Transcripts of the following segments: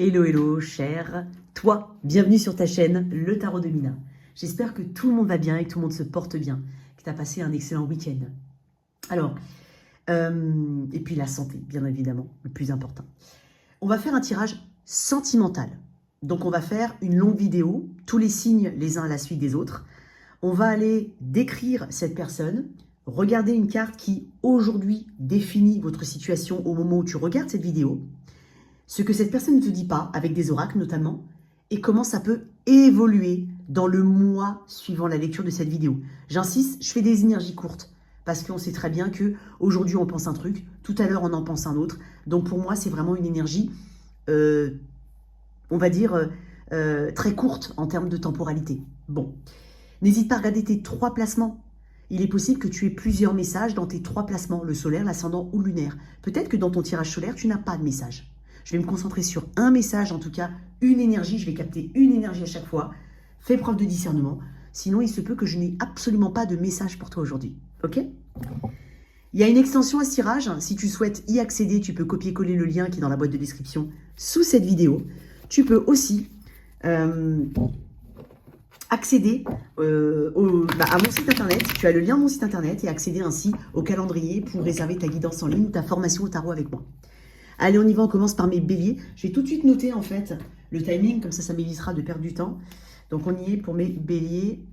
Hello, hello, cher toi, bienvenue sur ta chaîne, le Tarot de Mina. J'espère que tout le monde va bien et que tout le monde se porte bien, que tu as passé un excellent week-end. Alors, et puis la santé, bien évidemment, le plus important. On va faire un tirage sentimental. Donc, on va faire une longue vidéo, tous les signes les uns à la suite des autres. On va aller décrire cette personne, regarder une carte qui, aujourd'hui, définit votre situation au moment où tu regardes cette vidéo, ce que cette personne ne te dit pas, avec des oracles notamment, et comment ça peut évoluer dans le mois suivant la lecture de cette vidéo. J'insiste, je fais des énergies courtes, parce qu'on sait très bien que aujourd'hui on pense un truc, tout à l'heure on en pense un autre. Donc pour moi, c'est vraiment une énergie, on va dire, très courte en termes de temporalité. Bon, n'hésite pas à regarder tes 3 placements. Il est possible que tu aies plusieurs messages dans tes 3 placements, le solaire, l'ascendant ou lunaire. Peut-être que dans ton tirage solaire, tu n'as pas de message. Je vais me concentrer sur un message, en tout cas, une énergie. Je vais capter une énergie à chaque fois. Fais preuve de discernement. Sinon, il se peut que je n'ai absolument pas de message pour toi aujourd'hui. Ok ? Il y a une extension à ce tirage. Si tu souhaites y accéder, tu peux copier-coller le lien qui est dans la boîte de description sous cette vidéo. Tu peux aussi accéder à mon site internet. Tu as le lien de mon site internet et accéder ainsi au calendrier pour réserver ta guidance en ligne ou ta formation au tarot avec moi. Allez, on y va, on commence par mes béliers. Je vais tout de suite noter, en fait, le timing, comme ça m'évitera de perdre du temps. Donc, on y est pour mes béliers.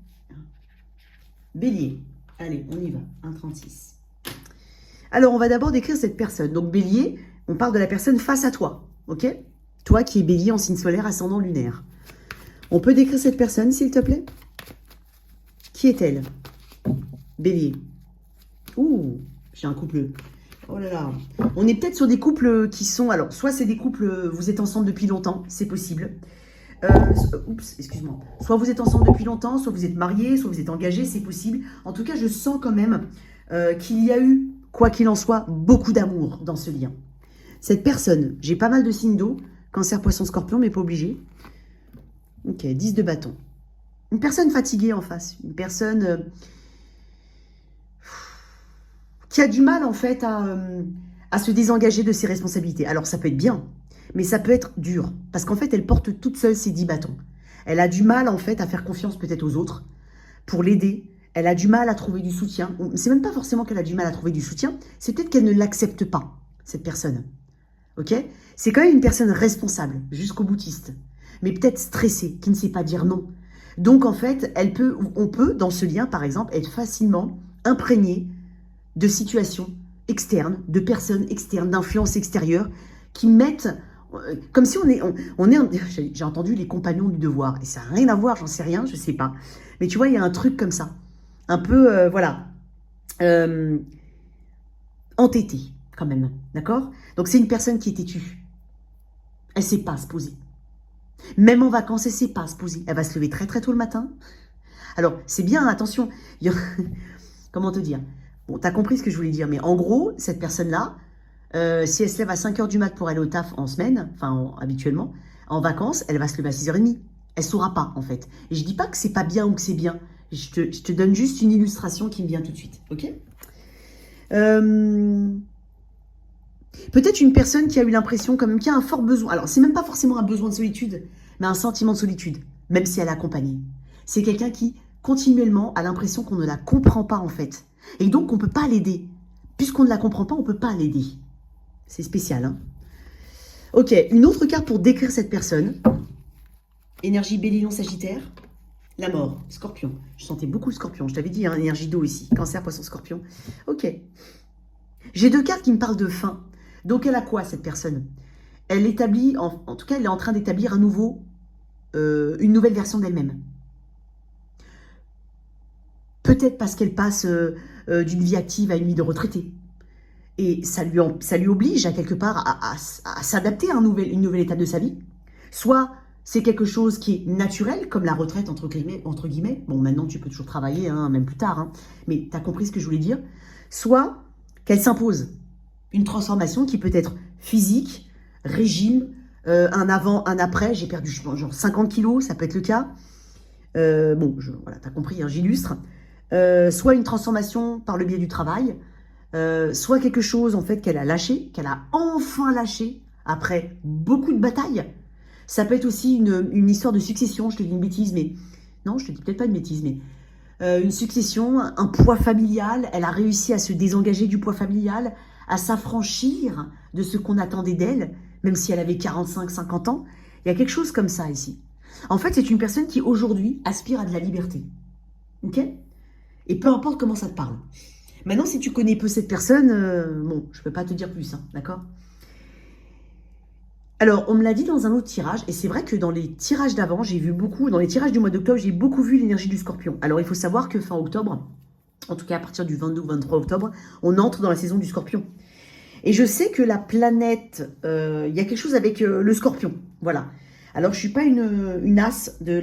Bélier. Allez, on y va. 1,36. Alors, on va d'abord décrire cette personne. Donc, bélier, on parle de la personne face à toi. OK? Toi qui es bélier en signe solaire, ascendant lunaire. On peut décrire cette personne, s'il te plaît? Qui est-elle? Bélier. Ouh, j'ai un couple... Oh là là, on est peut-être sur des couples qui sont... Alors, soit c'est des couples, vous êtes ensemble depuis longtemps, c'est possible. Oups, excuse-moi. Soit vous êtes ensemble depuis longtemps, soit vous êtes mariés, soit vous êtes engagés, c'est possible. En tout cas, je sens quand même qu'il y a eu, quoi qu'il en soit, beaucoup d'amour dans ce lien. Cette personne, j'ai pas mal de signes d'eau, cancer, poisson, scorpion, mais pas obligé. Ok, 10 de bâton. Une personne fatiguée en face, une personne... qui a du mal en fait à se désengager de ses responsabilités. Alors ça peut être bien, mais ça peut être dur, parce qu'en fait elle porte toute seule ses 10 bâtons. Elle a du mal en fait à faire confiance peut-être aux autres pour l'aider. Elle a du mal à trouver du soutien. C'est même pas forcément qu'elle a du mal à trouver du soutien, c'est peut-être qu'elle ne l'accepte pas, cette personne. Ok? C'est quand même une personne responsable, jusqu'au boutiste, mais peut-être stressée, qui ne sait pas dire non. Donc en fait, on peut dans ce lien par exemple être facilement imprégné de situations externes, de personnes externes, d'influences extérieures qui mettent, comme si j'ai entendu les compagnons du devoir, et ça n'a rien à voir, j'en sais rien, je ne sais pas. Mais tu vois, il y a un truc comme ça, un peu, voilà, entêté quand même, d'accord? Donc c'est une personne qui est têtue, elle ne sait pas se poser. Même en vacances, elle ne sait pas se poser. Elle va se lever très très tôt le matin. Alors, c'est bien, attention, comment te dire? Bon, t'as compris ce que je voulais dire, mais en gros, cette personne-là, si elle se lève à 5 h du mat pour aller au taf en semaine, habituellement, en vacances, elle va se lever à 6 h 30. Elle ne saura pas, en fait. Et je ne dis pas que c'est pas bien ou que c'est bien. Je te donne juste une illustration qui me vient tout de suite, ok? Peut-être une personne qui a eu l'impression, quand même, qui a un fort besoin. Alors, c'est même pas forcément un besoin de solitude, mais un sentiment de solitude, même si elle est accompagnée. C'est quelqu'un qui, continuellement, a l'impression qu'on ne la comprend pas, en fait. Et donc, on ne peut pas l'aider. Puisqu'on ne la comprend pas, on ne peut pas l'aider. C'est spécial, hein? Ok, une autre carte pour décrire cette personne. Énergie Bélier, Sagittaire. La mort, Scorpion. Je sentais beaucoup le Scorpion. Je t'avais dit, hein, énergie d'eau ici. Cancer, Poisson, Scorpion. Ok. J'ai 2 cartes qui me parlent de fin. Donc, elle a quoi, cette personne? Elle établit, en tout cas, elle est en train d'établir une nouvelle version d'elle-même. Peut-être parce qu'elle passe d'une vie active à une vie de retraité. Et ça lui oblige à quelque part à s'adapter à une nouvelle étape de sa vie. Soit c'est quelque chose qui est naturel, comme la retraite, entre guillemets. Bon, maintenant, tu peux toujours travailler, hein, même plus tard. Hein, mais tu as compris ce que je voulais dire. Soit qu'elle s'impose une transformation qui peut être physique, régime, un avant, un après. J'ai perdu genre 50 kilos, ça peut être le cas. Voilà, tu as compris, hein, j'illustre. Soit une transformation par le biais du travail, soit quelque chose en fait qu'elle a lâché, qu'elle a enfin lâché après beaucoup de batailles. Ça peut être aussi une histoire de succession, je te dis une bêtise, mais... Non, je te dis peut-être pas une bêtise, mais... une succession, un poids familial, elle a réussi à se désengager du poids familial, à s'affranchir de ce qu'on attendait d'elle, même si elle avait 45, 50 ans. Il y a quelque chose comme ça ici. En fait, c'est une personne qui aujourd'hui aspire à de la liberté. Ok? Et peu importe comment ça te parle. Maintenant, si tu connais peu cette personne, bon, je ne peux pas te dire plus, hein, d'accord? Alors, on me l'a dit dans un autre tirage, et c'est vrai que dans les tirages d'avant, j'ai vu beaucoup, dans les tirages du mois d'octobre, j'ai beaucoup vu l'énergie du Scorpion. Alors, il faut savoir que fin octobre, en tout cas à partir du 22 ou 23 octobre, on entre dans la saison du Scorpion. Et je sais que la planète, il y a quelque chose avec le Scorpion, voilà. Alors, je ne suis pas une as de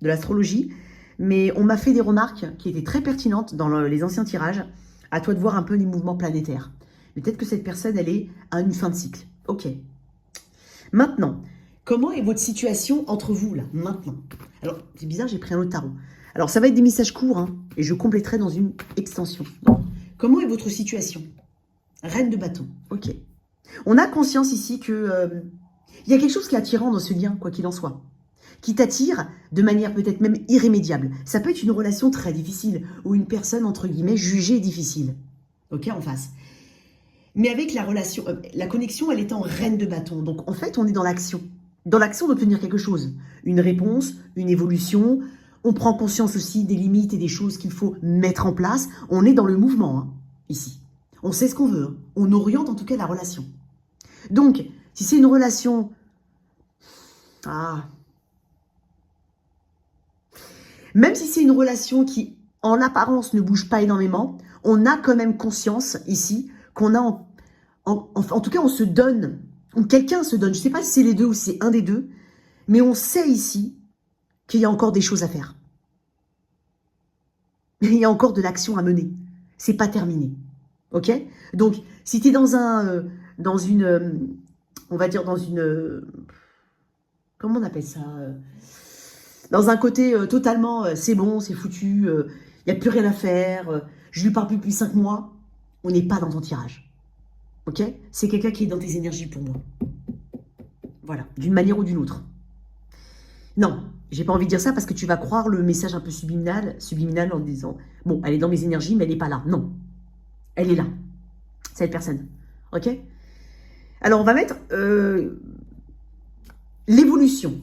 l'astrologie, mais on m'a fait des remarques qui étaient très pertinentes dans les anciens tirages. À toi de voir un peu les mouvements planétaires. Mais peut-être que cette personne, elle est à une fin de cycle. Ok. Maintenant, comment est votre situation entre vous, là, maintenant? Alors, c'est bizarre, j'ai pris un autre tarot. Alors, ça va être des messages courts, hein, et je compléterai dans une extension. Donc, comment est votre situation? Reine de bâton. Ok. On a conscience ici que y a quelque chose qui est attirant dans ce lien, quoi qu'il en soit, qui t'attire de manière peut-être même irrémédiable. Ça peut être une relation très difficile ou une personne, entre guillemets, jugée difficile. Ok, en face. Mais avec la relation, la connexion, elle est en reine de bâton. Donc, en fait, on est dans l'action. Dans l'action d'obtenir quelque chose. Une réponse, une évolution. On prend conscience aussi des limites et des choses qu'il faut mettre en place. On est dans le mouvement, hein, ici. On sait ce qu'on veut. Hein. On oriente en tout cas la relation. Donc, si c'est une relation... Même si c'est une relation qui, en apparence, ne bouge pas énormément, on a quand même conscience ici qu'on a, en tout cas, on se donne, ou quelqu'un se donne, je ne sais pas si c'est les deux ou si c'est un des deux, mais on sait ici qu'il y a encore des choses à faire. Il y a encore de l'action à mener. C'est pas terminé. Ok? Donc, si tu es dans on va dire dans une, comment on appelle ça? Dans un côté totalement, c'est bon, c'est foutu, il n'y a plus rien à faire, je lui parle plus depuis 5 mois, on n'est pas dans ton tirage. Ok? C'est quelqu'un qui est dans tes énergies pour moi. Voilà, d'une manière ou d'une autre. Non, j'ai pas envie de dire ça parce que tu vas croire le message un peu subliminal en disant, bon, elle est dans mes énergies, mais elle n'est pas là. Non, elle est là, cette personne. Ok? Alors, on va mettre l'évolution.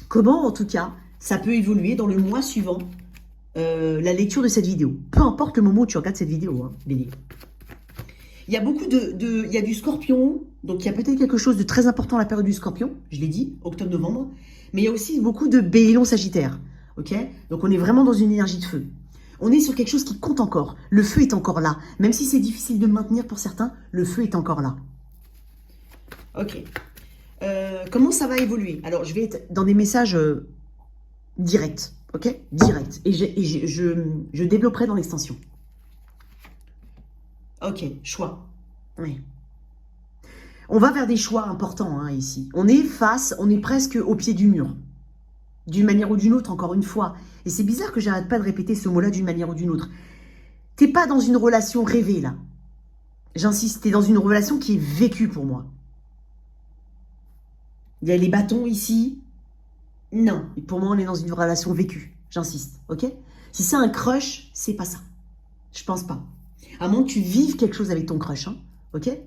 Comment, en tout cas, ça peut évoluer dans le mois suivant la lecture de cette vidéo. Peu importe le moment où tu regardes cette vidéo, hein, Béné. Il y a beaucoup il y a du Scorpion, donc il y a peut-être quelque chose de très important à la période du Scorpion, je l'ai dit, octobre-novembre, mais il y a aussi beaucoup de Bélion Sagittaire, ok? Donc on est vraiment dans une énergie de feu. On est sur quelque chose qui compte encore. Le feu est encore là. Même si c'est difficile de le maintenir pour certains, le feu est encore là. Ok. Comment ça va évoluer? Alors, je vais être dans des messages directs, ok? Directs. Et je développerai dans l'extension. Ok, choix. Oui. On va vers des choix importants hein, ici. On est presque au pied du mur. D'une manière ou d'une autre, encore une fois. Et c'est bizarre que j'arrête pas de répéter ce mot-là d'une manière ou d'une autre. T'es pas dans une relation rêvée, là. J'insiste, t'es dans une relation qui est vécue pour moi. Il y a les bâtons ici. Non, pour moi, on est dans une relation vécue. J'insiste, ok? Si c'est un crush, c'est pas ça. Je pense pas. À moins que tu vives quelque chose avec ton crush, hein, ok?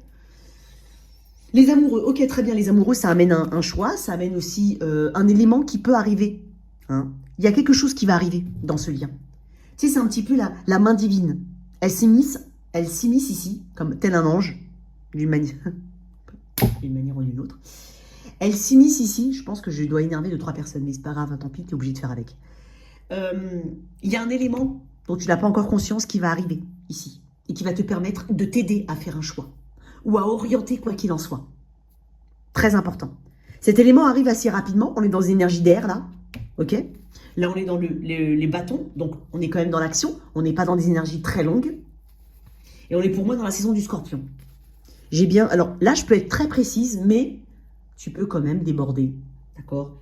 Les amoureux, ok, très bien, les amoureux, ça amène un choix, ça amène aussi un élément qui peut arriver. Hein. Il y a quelque chose qui va arriver dans ce lien. Tu sais, c'est un petit peu la main divine. Elle s'immisce ici, comme tel un ange, d'une manière ou d'une autre. Elle s'immisce ici, je pense que je dois énerver 2-3 personnes, mais c'est pas grave, tant pis, t'es obligé de faire avec. Il y a un élément dont tu n'as pas encore conscience qui va arriver ici, et qui va te permettre de t'aider à faire un choix, ou à orienter quoi qu'il en soit. Très important. Cet élément arrive assez rapidement, on est dans une énergie d'air là, ok? Là on est dans les bâtons, donc on est quand même dans l'action, on n'est pas dans des énergies très longues, et on est pour moi dans la saison du Scorpion. J'ai bien, alors là je peux être très précise, mais tu peux quand même déborder, d'accord?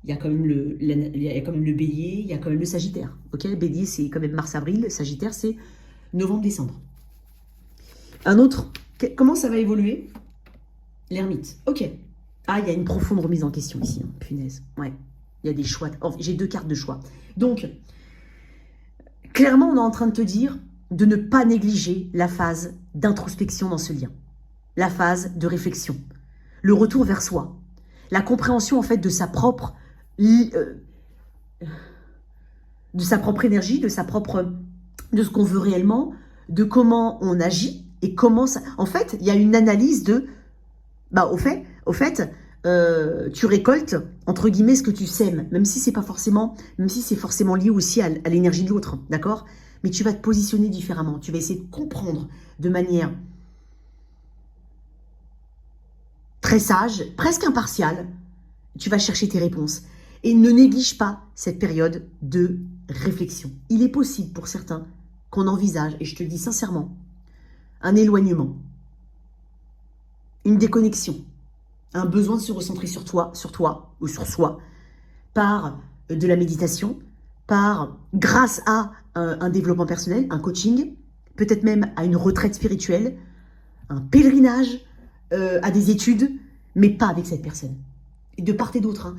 Il y a quand même le bélier, il y a quand même le sagittaire, ok? Bélier c'est quand même mars-avril, sagittaire c'est novembre-décembre. Un autre, comment ça va évoluer? L'ermite, ok. Ah, il y a une profonde remise en question ici, hein, punaise. Ouais, il y a des choix. Oh, j'ai 2 cartes de choix. Donc, clairement, on est en train de te dire de ne pas négliger la phase d'introspection dans ce lien. La phase de réflexion. Le retour vers soi. La compréhension, en fait, de sa propre énergie, de ce qu'on veut réellement, de comment on agit et comment ça... En fait, il y a une analyse de... Au fait, tu récoltes, entre guillemets, ce que tu sèmes, même si c'est forcément lié aussi à l'énergie de l'autre, d'accord? Mais tu vas te positionner différemment. Tu vas essayer de comprendre de manière très sage, presque impartiale. Tu vas chercher tes réponses. Et ne néglige pas cette période de réflexion. Il est possible pour certains qu'on envisage, et je te le dis sincèrement, un éloignement, une déconnexion, un besoin de se recentrer sur toi ou sur soi, par de la méditation, grâce à un développement personnel, un coaching, peut-être même à une retraite spirituelle, un pèlerinage, à des études, mais pas avec cette personne. Et de part et d'autre.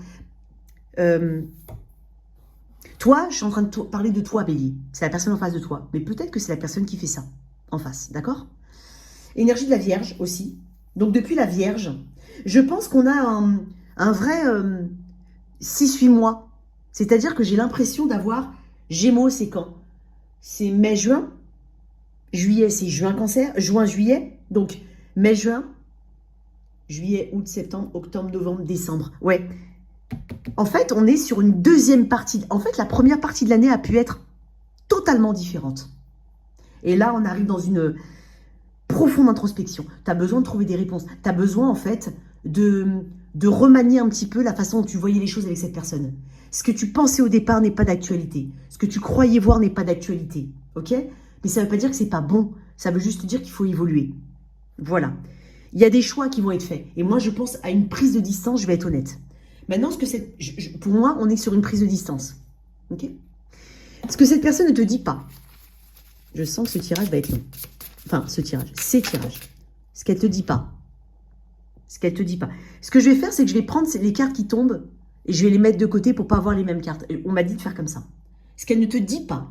Hein. Toi, je suis en train de parler de toi, Bélier. C'est la personne en face de toi. Mais peut-être que c'est la personne qui fait ça, en face. D'accord? Énergie de la Vierge aussi. Donc, depuis la Vierge, je pense qu'on a un vrai 6-8 mois. C'est-à-dire que j'ai l'impression d'avoir... Gémeaux, c'est quand? C'est mai-juin. Juillet, c'est juin-cancer. Juin-juillet. Donc, mai-juin. Juillet, août, septembre, octobre, novembre, décembre. Ouais. En fait, on est sur une deuxième partie. En fait, la première partie de l'année a pu être totalement différente. Et là, on arrive dans une profonde introspection. Tu as besoin de trouver des réponses. Tu as besoin, en fait, de remanier un petit peu la façon dont tu voyais les choses avec cette personne. Ce que tu pensais au départ n'est pas d'actualité. Ce que tu croyais voir n'est pas d'actualité. Ok? Mais ça ne veut pas dire que c'est pas bon. Ça veut juste dire qu'il faut évoluer. Voilà. Il y a des choix qui vont être faits. Et moi, je pense à une prise de distance, je vais être honnête. Maintenant, pour moi, on est sur une prise de distance. Ok? Ce que cette personne ne te dit pas. Je sens que ce tirage va être long. Enfin, ces tirages. Ce qu'elle ne te dit pas. Ce qu'elle te dit pas. Ce que je vais faire, c'est que je vais prendre les cartes qui tombent et je vais les mettre de côté pour ne pas avoir les mêmes cartes. Et on m'a dit de faire comme ça. Ce qu'elle ne te dit pas.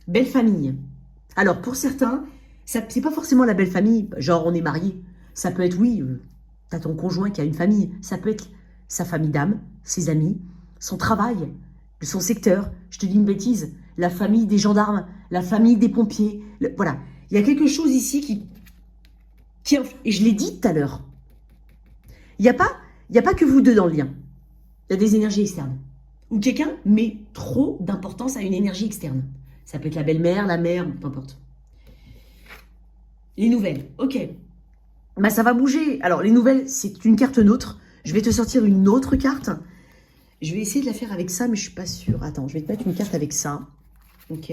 Belle famille. Alors, pour certains, c'est pas forcément la belle famille. Genre, on est marié. Ça peut être, oui, t'as ton conjoint qui a une famille. Ça peut être sa famille d'âme, ses amis, son travail, son secteur. Je te dis une bêtise. La famille des gendarmes, la famille des pompiers. Voilà. Il y a quelque chose ici qui et je l'ai dit tout à l'heure. Il n'y a pas que vous deux dans le lien. Il y a des énergies externes. Ou quelqu'un met trop d'importance à une énergie externe. Ça peut être la belle-mère, la mère, peu importe. Les nouvelles, ok. Bah, ça va bouger. Alors, les nouvelles, c'est une carte neutre. Je vais te sortir une autre carte. Je vais essayer de la faire avec ça, mais je ne suis pas sûre. Attends, je vais te mettre une carte avec ça. Ok.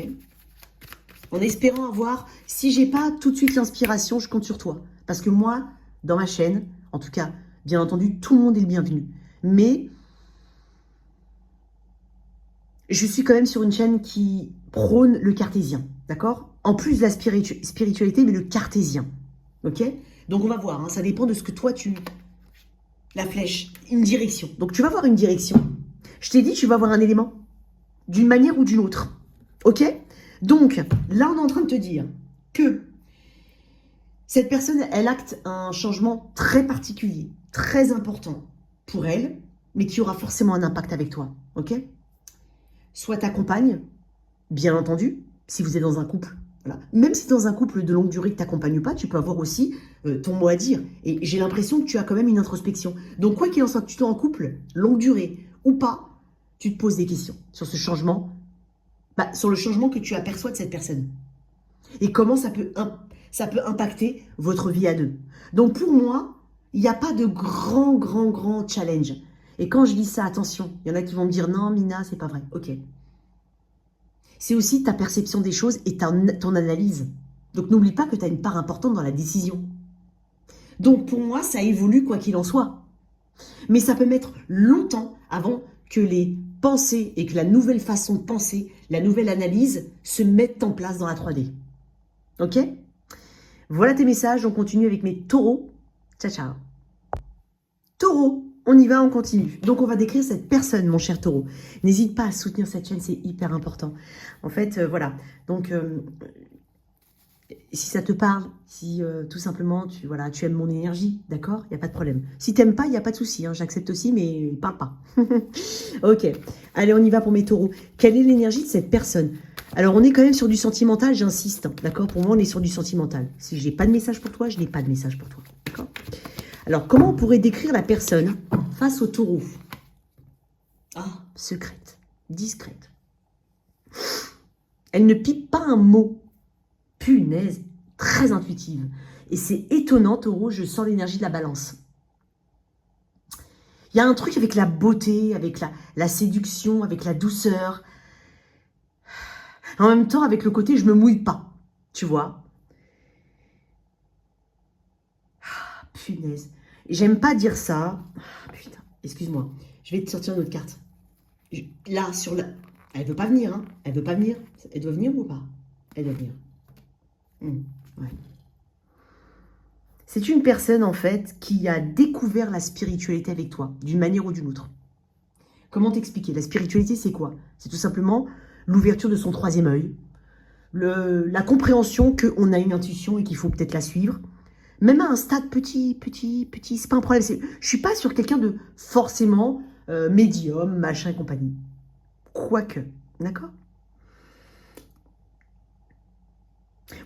En espérant avoir... Si j'ai pas tout de suite l'inspiration, je compte sur toi. Parce que moi, dans ma chaîne, en tout cas, bien entendu, tout le monde est le bienvenu. Mais je suis quand même sur une chaîne qui prône le cartésien. D'accord? En plus de la spiritualité, mais le cartésien. Ok? Donc, on va voir. Hein, ça dépend de ce que toi, la flèche, une direction. Donc, tu vas voir une direction. Je t'ai dit, tu vas voir un élément. D'une manière ou d'une autre. Ok? Donc, là, on est en train de te dire que cette personne, elle acte un changement très particulier, très important pour elle, mais qui aura forcément un impact avec toi. Ok? Soit ta compagne, bien entendu, si vous êtes dans un couple. Voilà. Même si dans un couple de longue durée que tu n'accompagnes pas, tu peux avoir aussi ton mot à dire. Et j'ai l'impression que tu as quand même une introspection. Donc, quoi qu'il en soit, que tu sois en couple, longue durée ou pas, tu te poses des questions sur ce changement, sur le changement que tu aperçois de cette personne. Et comment ça peut impacter votre vie à deux. Donc, pour moi, il n'y a pas de grand challenge. Et quand je dis ça, attention, il y en a qui vont me dire « Non, Mina, c'est pas vrai. » Ok. C'est aussi ta perception des choses et ton analyse. Donc, n'oublie pas que tu as une part importante dans la décision. Donc, pour moi, ça évolue quoi qu'il en soit. Mais ça peut mettre longtemps avant que les pensées et que la nouvelle façon de penser, la nouvelle analyse se mettent en place dans la 3D. Ok? Voilà tes messages. On continue avec mes taureaux. Ciao, ciao. Taureau, on y va, on continue. Donc, on va décrire cette personne, mon cher Taureau. N'hésite pas à soutenir cette chaîne, c'est hyper important. En fait, voilà. Donc, si ça te parle, si tout simplement, tu aimes mon énergie, d'accord? Il n'y a pas de problème. Si tu n'aimes pas, il n'y a pas de souci. Hein, j'accepte aussi, mais parle pas. Ok. Allez, on y va pour mes taureaux. Quelle est l'énergie de cette personne? Alors, on est quand même sur du sentimental, j'insiste. Hein, d'accord? Pour moi, on est sur du sentimental. Si je n'ai pas de message pour toi, je n'ai pas de message pour toi. D'accord? Alors, comment on pourrait décrire la personne face au taureau? Ah, secrète, discrète. Elle ne pipe pas un mot. Punaise, très intuitive. Et c'est étonnant, Taureau, je sens l'énergie de la balance. Il y a un truc avec la beauté, avec la séduction, avec la douceur. En même temps, avec le côté, je me mouille pas. Tu vois? Ah, punaise. J'aime pas dire ça. Ah, putain, excuse-moi. Je vais te sortir une autre carte. Là, sur la... Elle veut pas venir, hein. Elle veut pas venir. Elle doit venir ou pas? Elle doit venir. Ouais. C'est une personne, en fait, qui a découvert la spiritualité avec toi, d'une manière ou d'une autre. Comment t'expliquer? La spiritualité, c'est quoi? C'est tout simplement l'ouverture de son troisième œil, la compréhension qu'on a une intuition et qu'il faut peut-être la suivre. Même à un stade petit, c'est pas un problème. Je suis pas sur quelqu'un de forcément médium, machin et compagnie. Quoique, d'accord?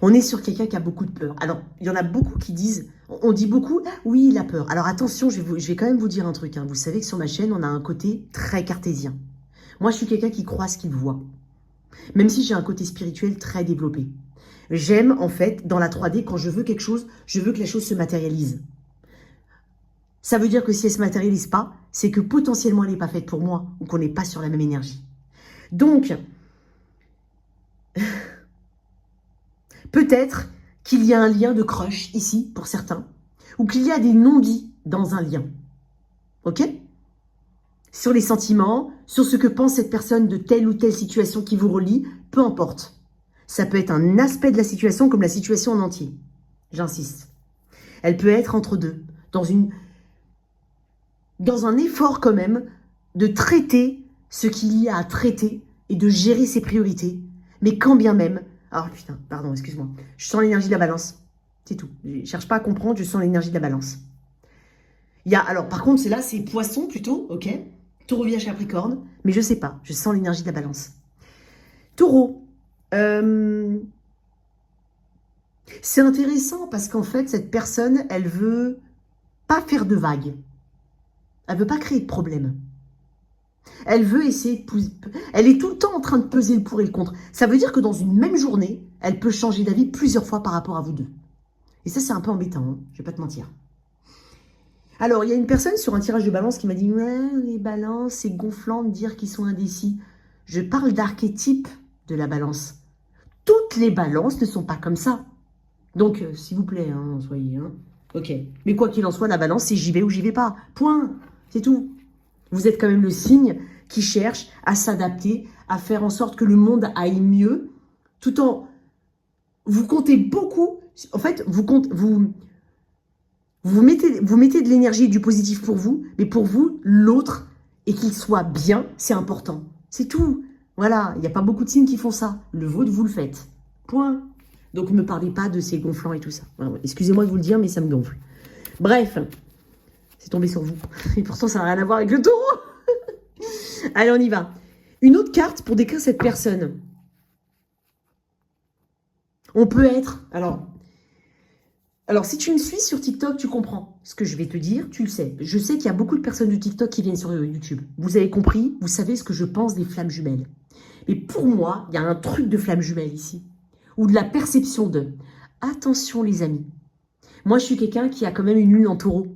On est sur quelqu'un qui a beaucoup de peur. Alors, il y en a beaucoup qui disent, on dit beaucoup, ah, oui, il a peur. Alors attention, je vais quand même vous dire un truc. Hein. Vous savez que sur ma chaîne, on a un côté très cartésien. Moi, je suis quelqu'un qui croit ce qu'il voit. Même si j'ai un côté spirituel très développé. J'aime, en fait, dans la 3D, quand je veux quelque chose, je veux que la chose se matérialise. Ça veut dire que si elle ne se matérialise pas, c'est que potentiellement, elle n'est pas faite pour moi ou qu'on n'est pas sur la même énergie. Donc... Peut-être qu'il y a un lien de crush ici, pour certains, ou qu'il y a des non-dits dans un lien. Ok? Sur les sentiments, sur ce que pense cette personne de telle ou telle situation qui vous relie, peu importe. Ça peut être un aspect de la situation comme la situation en entier. J'insiste. Elle peut être entre deux, dans un effort quand même de traiter ce qu'il y a à traiter et de gérer ses priorités, mais quand bien même... Alors putain, pardon, excuse-moi. Je sens l'énergie de la balance. C'est tout. Je ne cherche pas à comprendre, je sens l'énergie de la balance. Il y a, alors par contre, c'est poisson plutôt, ok? Taureau, Vierge, Capricorne, mais je ne sais pas, je sens l'énergie de la balance. Taureau, c'est intéressant parce qu'en fait, cette personne, elle veut pas faire de vagues. Elle veut pas créer de problème. Elle veut essayer de... Elle est tout le temps en train de peser le pour et le contre. Ça veut dire que dans une même journée, elle peut changer d'avis plusieurs fois par rapport à vous deux. Et ça, c'est un peu embêtant, hein, je vais pas te mentir. Alors, il y a une personne sur un tirage de balance qui m'a dit « Ouais, les balances, c'est gonflant de dire qu'ils sont indécis. » Je parle d'archétype de la balance. Toutes les balances ne sont pas comme ça. Donc, s'il vous plaît, hein, soyez... Hein. Ok. Mais quoi qu'il en soit, la balance, c'est j'y vais ou j'y vais pas. Point. C'est tout. Vous êtes quand même le signe qui cherche à s'adapter, à faire en sorte que le monde aille mieux, tout en... Vous comptez beaucoup... En fait, vous mettez de l'énergie et du positif pour vous, mais pour vous, l'autre, et qu'il soit bien, c'est important. C'est tout. Voilà, il n'y a pas beaucoup de signes qui font ça. Le vôtre, vous le faites. Point. Donc, ne me parlez pas de ces gonflants et tout ça. Voilà, excusez-moi de vous le dire, mais ça me gonfle. Bref, c'est tombé sur vous. Et pourtant, ça n'a rien à voir avec le taureau. Allez, on y va. Une autre carte pour décrire cette personne. On peut être... Alors, si tu me suis sur TikTok, tu comprends ce que je vais te dire, tu le sais. Je sais qu'il y a beaucoup de personnes de TikTok qui viennent sur YouTube. Vous avez compris, vous savez ce que je pense des flammes jumelles. Mais pour moi, il y a un truc de flammes jumelles ici. Ou de la perception de... Attention les amis. Moi, je suis quelqu'un qui a quand même une lune en taureau.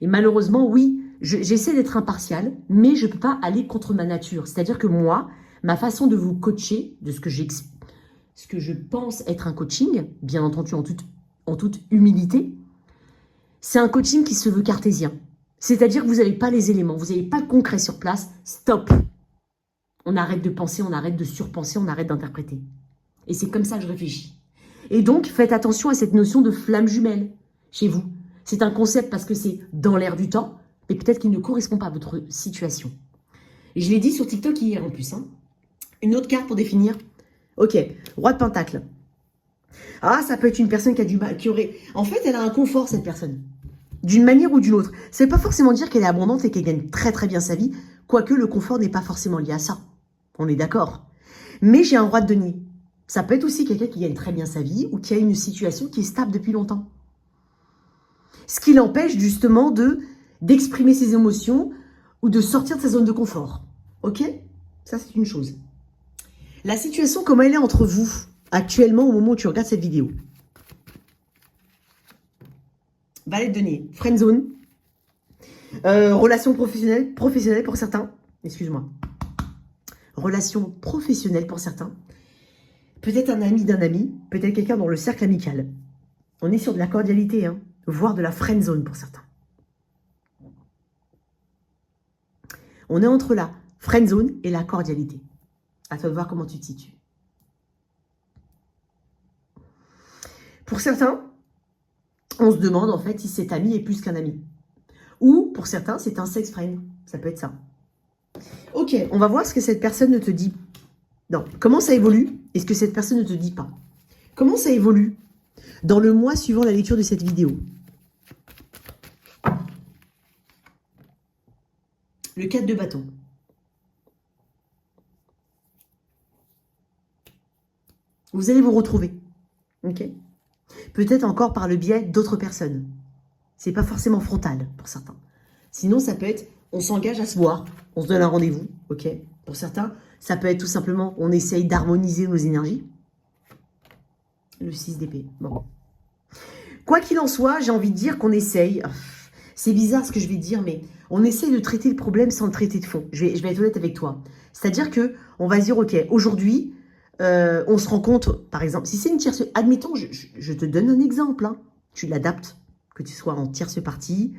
Et malheureusement, oui, j'essaie d'être impartial, mais je ne peux pas aller contre ma nature. C'est-à-dire que moi, ma façon de vous coacher, de ce que je pense être un coaching, bien entendu en toute humilité, c'est un coaching qui se veut cartésien. C'est-à-dire que vous n'avez pas les éléments, vous n'avez pas de concret sur place. Stop. On arrête de penser, on arrête de surpenser, on arrête d'interpréter. Et c'est comme ça que je réfléchis. Et donc, faites attention à cette notion de flamme jumelle chez vous. C'est un concept parce que c'est dans l'air du temps, mais peut-être qu'il ne correspond pas à votre situation. Et je l'ai dit sur TikTok hier en plus. Hein. Une autre carte pour définir. Ok, roi de pentacle. Ah, ça peut être une personne qui a du mal, qui aurait... En fait, elle a un confort, cette personne. D'une manière ou d'une autre. Ça ne veut pas forcément dire qu'elle est abondante et qu'elle gagne très très bien sa vie, quoique le confort n'est pas forcément lié à ça. On est d'accord. Mais j'ai un roi de denier. Ça peut être aussi quelqu'un qui gagne très bien sa vie ou qui a une situation qui est stable depuis longtemps. Ce qui l'empêche justement d'exprimer ses émotions ou de sortir de sa zone de confort. Ok? Ça, c'est une chose. La situation, comment elle est entre vous actuellement au moment où tu regardes cette vidéo? Valet de denier, friendzone, relation professionnelle pour certains. Excuse-moi. Relation professionnelle pour certains. Peut-être un ami d'un ami, peut-être quelqu'un dans le cercle amical. On est sur de la cordialité, hein, voire de la friendzone pour certains. On est entre la friendzone et la cordialité. À toi de voir comment tu te situes. Pour certains, on se demande en fait si cet ami est plus qu'un ami. Ou pour certains, c'est un sex friend. Ça peut être ça. Ok, on va voir ce que cette personne ne te dit. Non, comment ça évolue et ce que cette personne ne te dit pas. Comment ça évolue dans le mois suivant la lecture de cette vidéo. Le 4 de bâton. Vous allez vous retrouver. Ok. Peut-être encore par le biais d'autres personnes. C'est pas forcément frontal pour certains. Sinon, ça peut être, on s'engage à se voir, on se donne un rendez-vous, ok. Pour certains, ça peut être tout simplement, on essaye d'harmoniser nos énergies. Le 6 d'épée, bon. Quoi qu'il en soit, j'ai envie de dire qu'on essaye, c'est bizarre ce que je vais te dire, mais on essaye de traiter le problème sans le traiter de fond. Je vais être honnête avec toi. C'est-à-dire que on va se dire, ok, aujourd'hui, on se rend compte, par exemple, si c'est une tierce... Admettons, je te donne un exemple, hein, tu l'adaptes, que tu sois en tierce partie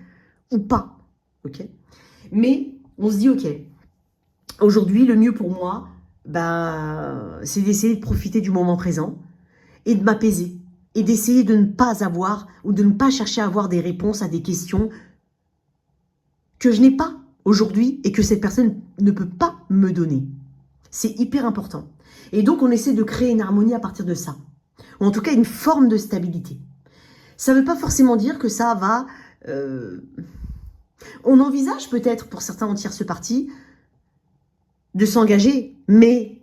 ou pas, ok. Mais on se dit, ok, aujourd'hui, le mieux pour moi, bah, c'est d'essayer de profiter du moment présent et de m'apaiser. Et d'essayer de ne pas avoir ou de ne pas chercher à avoir des réponses à des questions que je n'ai pas aujourd'hui et que cette personne ne peut pas me donner. C'est hyper important. Et donc, on essaie de créer une harmonie à partir de ça. Ou en tout cas, une forme de stabilité. Ça ne veut pas forcément dire que ça va... On envisage peut-être, pour certains en tierce partie, de s'engager, mais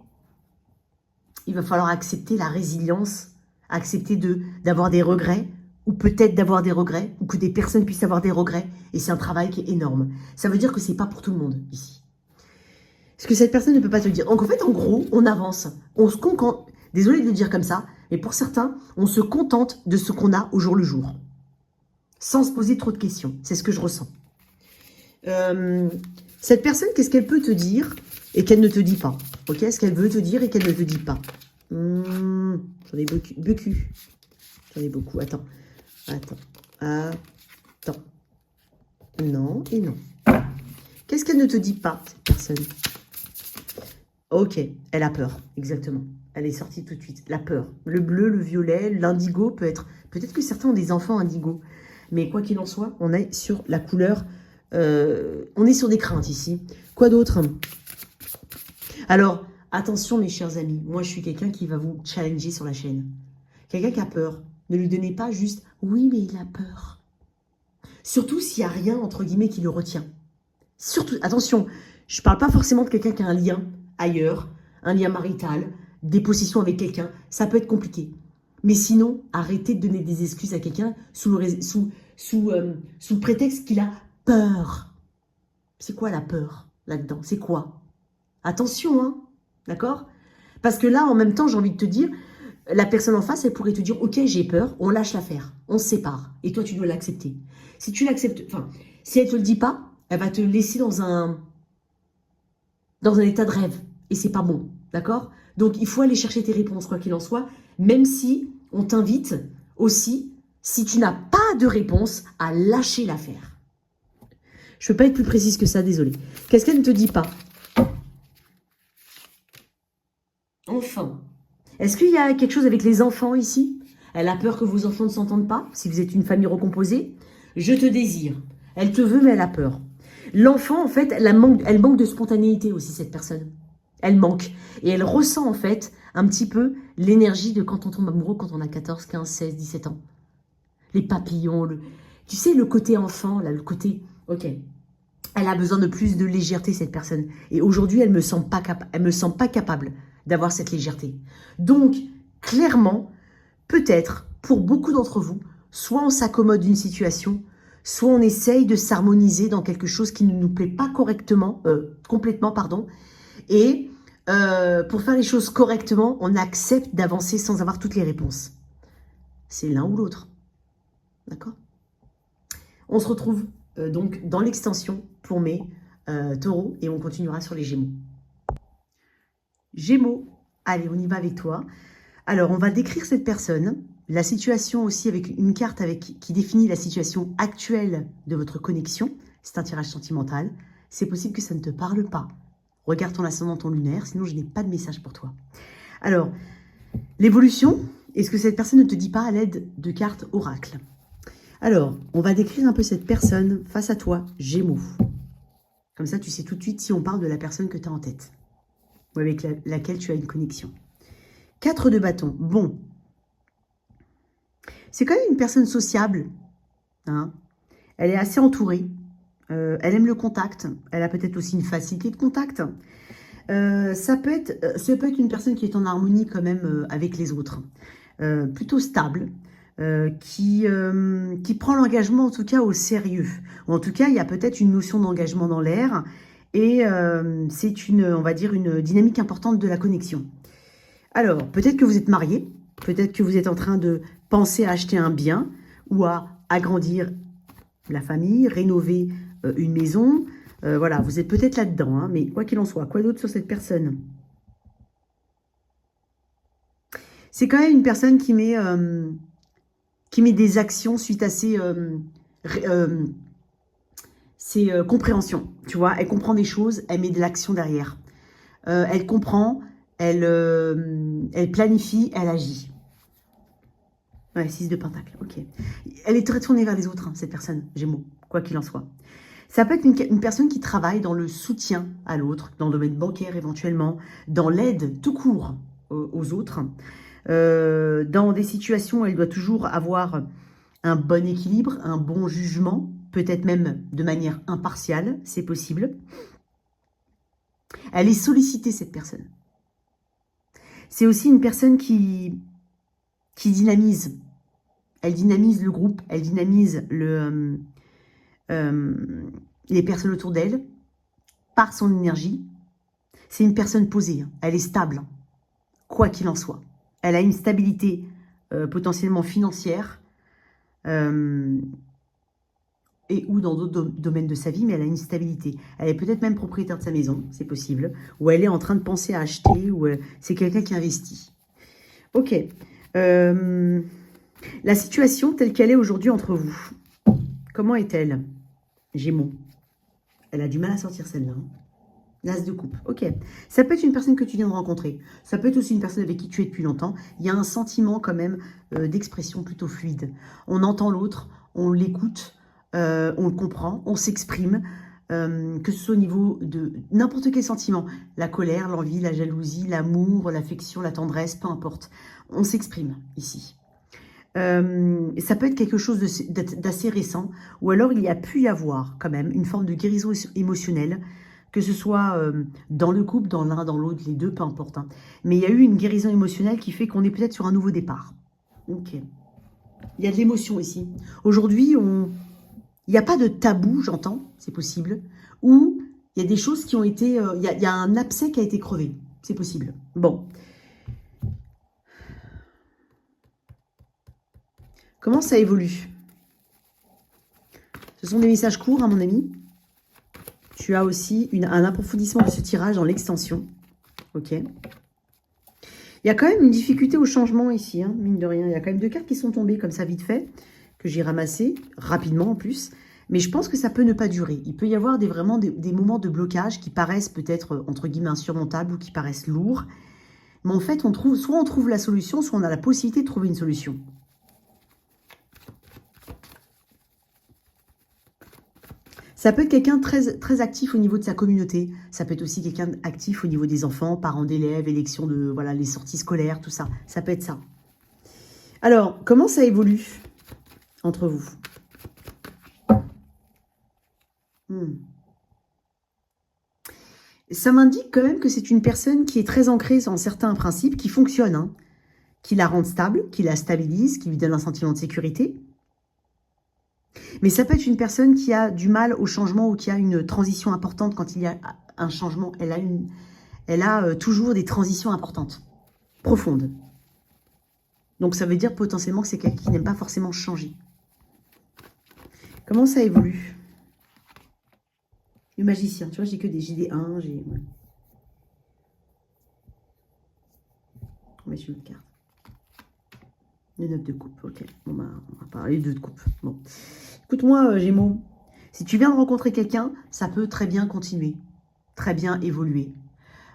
il va falloir accepter la résilience, accepter d'avoir des regrets, ou peut-être d'avoir des regrets, ou que des personnes puissent avoir des regrets, et c'est un travail qui est énorme. Ça veut dire que c'est pas pour tout le monde, ici. Ce que cette personne ne peut pas te dire. Donc en fait, en gros, on avance, on se contente, désolé de le dire comme ça, mais pour certains, on se contente de ce qu'on a au jour le jour, sans se poser trop de questions. C'est ce que je ressens. Cette personne, qu'est-ce qu'elle peut te dire et qu'elle ne te dit pas? Ok, ce qu'elle veut te dire et qu'elle ne te dit pas. J'en ai beaucoup. J'en ai beaucoup. Attends. Non et non. Qu'est-ce qu'elle ne te dit pas, cette personne? Ok, elle a peur, exactement. Elle est sortie tout de suite. La peur. Le bleu, le violet, l'indigo peut être... Peut-être que certains ont des enfants indigo. Mais quoi qu'il en soit, on est sur la couleur... on est sur des craintes ici. Quoi d'autre? Alors, attention mes chers amis. Moi, je suis quelqu'un qui va vous challenger sur la chaîne. Quelqu'un qui a peur. Ne lui donnez pas juste « oui, mais il a peur ». Surtout s'il n'y a rien, entre guillemets, qui le retient. Surtout, attention, je ne parle pas forcément de quelqu'un qui a un lien ailleurs, un lien marital, des possessions avec quelqu'un. Ça peut être compliqué. Mais sinon, arrêtez de donner des excuses à quelqu'un sous le prétexte qu'il a peur. C'est quoi la peur là-dedans? C'est quoi? Attention, hein, d'accord? Parce que là, en même temps, j'ai envie de te dire, la personne en face, elle pourrait te dire, ok, j'ai peur, on lâche l'affaire, on se sépare. Et toi, tu dois l'accepter. Si tu l'acceptes, enfin, si elle te le dit pas, elle va te laisser dans un état de rêve. Et c'est pas bon, d'accord? Donc, il faut aller chercher tes réponses, quoi qu'il en soit, même si on t'invite aussi, si tu n'as pas de réponse, à lâcher l'affaire. Je ne peux pas être plus précise que ça, désolé. Qu'est-ce qu'elle ne te dit pas? Enfin, est-ce qu'il y a quelque chose avec les enfants ici? Elle a peur que vos enfants ne s'entendent pas, si vous êtes une famille recomposée. Je te désire. Elle te veut, mais elle a peur. L'enfant, en fait, elle manque de spontanéité aussi, cette personne. Elle manque. Et elle ressent, en fait, un petit peu l'énergie de quand on tombe amoureux, quand on a 14, 15, 16, 17 ans. Les papillons, tu sais, le côté enfant, là, le côté... Ok. Elle a besoin de plus de légèreté, cette personne. Et aujourd'hui, elle me sent me sent pas capable d'avoir cette légèreté. Donc, clairement, peut-être, pour beaucoup d'entre vous, soit on s'accommode d'une situation, soit on essaye de s'harmoniser dans quelque chose qui ne nous plaît pas complètement, pardon. Et pour faire les choses correctement, on accepte d'avancer sans avoir toutes les réponses. C'est l'un ou l'autre. D'accord? On se retrouve donc dans l'extension pour mes taureaux et on continuera sur les gémeaux. Gémeaux, allez, on y va avec toi. Alors, on va décrire cette personne, la situation aussi avec une carte qui définit la situation actuelle de votre connexion. C'est un tirage sentimental. C'est possible que ça ne te parle pas. Regarde ton ascendant, ton lunaire, sinon je n'ai pas de message pour toi. Alors, l'évolution, est-ce que cette personne ne te dit pas à l'aide de cartes oracle? Alors, on va décrire un peu cette personne face à toi, Gémeaux. Comme ça, tu sais tout de suite si on parle de la personne que tu as en tête, ou avec laquelle tu as une connexion. 4 de bâton. Bon. C'est quand même une personne sociable. Hein. Elle est assez entourée. Elle aime le contact. Elle a peut-être aussi une facilité de contact. Ça peut être une personne qui est en harmonie quand même avec les autres. Plutôt stable. Qui prend l'engagement en tout cas au sérieux. Ou en tout cas, il y a peut-être une notion d'engagement dans l'air. Et c'est on va dire, une dynamique importante de la connexion. Alors, peut-être que vous êtes marié, peut-être que vous êtes en train de penser à acheter un bien ou à agrandir la famille, rénover une maison. Voilà, vous êtes peut-être là-dedans, hein, mais quoi qu'il en soit, quoi d'autre sur cette personne? C'est quand même une personne qui met des actions suite à ses compréhensions. Tu vois, elle comprend des choses, elle met de l'action derrière. Elle comprend... Elle planifie, elle agit. Ouais, 6 de pentacle, ok. Elle est très tournée vers les autres, hein, cette personne, Gémeaux, quoi qu'il en soit. Ça peut être une personne qui travaille dans le soutien à l'autre, dans le domaine bancaire éventuellement, dans l'aide tout court aux autres, dans des situations où elle doit toujours avoir un bon équilibre, un bon jugement, peut-être même de manière impartiale, c'est possible. Elle est sollicitée, cette personne. C'est aussi une personne qui dynamise. Elle dynamise le groupe, elle dynamise les personnes autour d'elle par son énergie. C'est une personne posée, hein. Elle est stable, hein, quoi qu'il en soit. Elle a une stabilité potentiellement financière et ou dans d'autres domaines de sa vie, mais elle a une stabilité. Elle est peut-être même propriétaire de sa maison, c'est possible, ou elle est en train de penser à acheter, ou c'est quelqu'un qui investit. Ok. La situation telle qu'elle est aujourd'hui entre vous, comment est-elle? Gémeaux. Elle a du mal à sortir celle-là. Hein. L'as de coupe. Ok. Ça peut être une personne que tu viens de rencontrer. Ça peut être aussi une personne avec qui tu es depuis longtemps. Il y a un sentiment quand même d'expression plutôt fluide. On entend l'autre, on l'écoute. On le comprend, on s'exprime, que ce soit au niveau de n'importe quel sentiment, la colère, l'envie, la jalousie, l'amour, l'affection, la tendresse, peu importe. On s'exprime ici. Ça peut être quelque chose d'assez récent, ou alors il y a pu y avoir quand même une forme de guérison émotionnelle, que ce soit dans le couple, dans l'un, dans l'autre, les deux, peu importe. Hein. Mais il y a eu une guérison émotionnelle qui fait qu'on est peut-être sur un nouveau départ. Ok. Il y a de l'émotion ici. Aujourd'hui, il n'y a pas de tabou, j'entends, c'est possible, ou il y a des choses qui ont été... il y a un abcès qui a été crevé, c'est possible. Bon. Comment ça évolue? Ce sont des messages courts, hein, mon ami. Tu as aussi un approfondissement de ce tirage dans l'extension. Ok. Il y a quand même une difficulté au changement ici, hein, mine de rien. Il y a quand même 2 cartes qui sont tombées comme ça vite fait, que j'ai ramassées, rapidement en plus. Mais je pense que ça peut ne pas durer. Il peut y avoir vraiment des moments de blocage qui paraissent peut-être, entre guillemets, insurmontables ou qui paraissent lourds. Mais en fait, soit on trouve la solution, soit on a la possibilité de trouver une solution. Ça peut être quelqu'un très, très actif au niveau de sa communauté. Ça peut être aussi quelqu'un actif au niveau des enfants, parents d'élèves, élection de, voilà, les sorties scolaires, tout ça. Ça peut être ça. Alors, comment ça évolue entre vous? Ça m'indique quand même que c'est une personne qui est très ancrée dans certains principes, qui fonctionnent, hein, qui la rendent stable, qui la stabilise, qui lui donne un sentiment de sécurité. Mais ça peut être une personne qui a du mal au changement ou qui a une transition importante quand il y a un changement. Elle a toujours des transitions importantes, profondes. Donc ça veut dire potentiellement que c'est quelqu'un qui n'aime pas forcément changer. Comment ça évolue? Le magicien, tu vois, j'ai des 1, j'ai... Ouais. On met sur une carte. Le 9 de coupe, ok. Bon, bah, on va parler de coupe. Bon. Écoute-moi, Gémeaux, si tu viens de rencontrer quelqu'un, ça peut très bien continuer, très bien évoluer.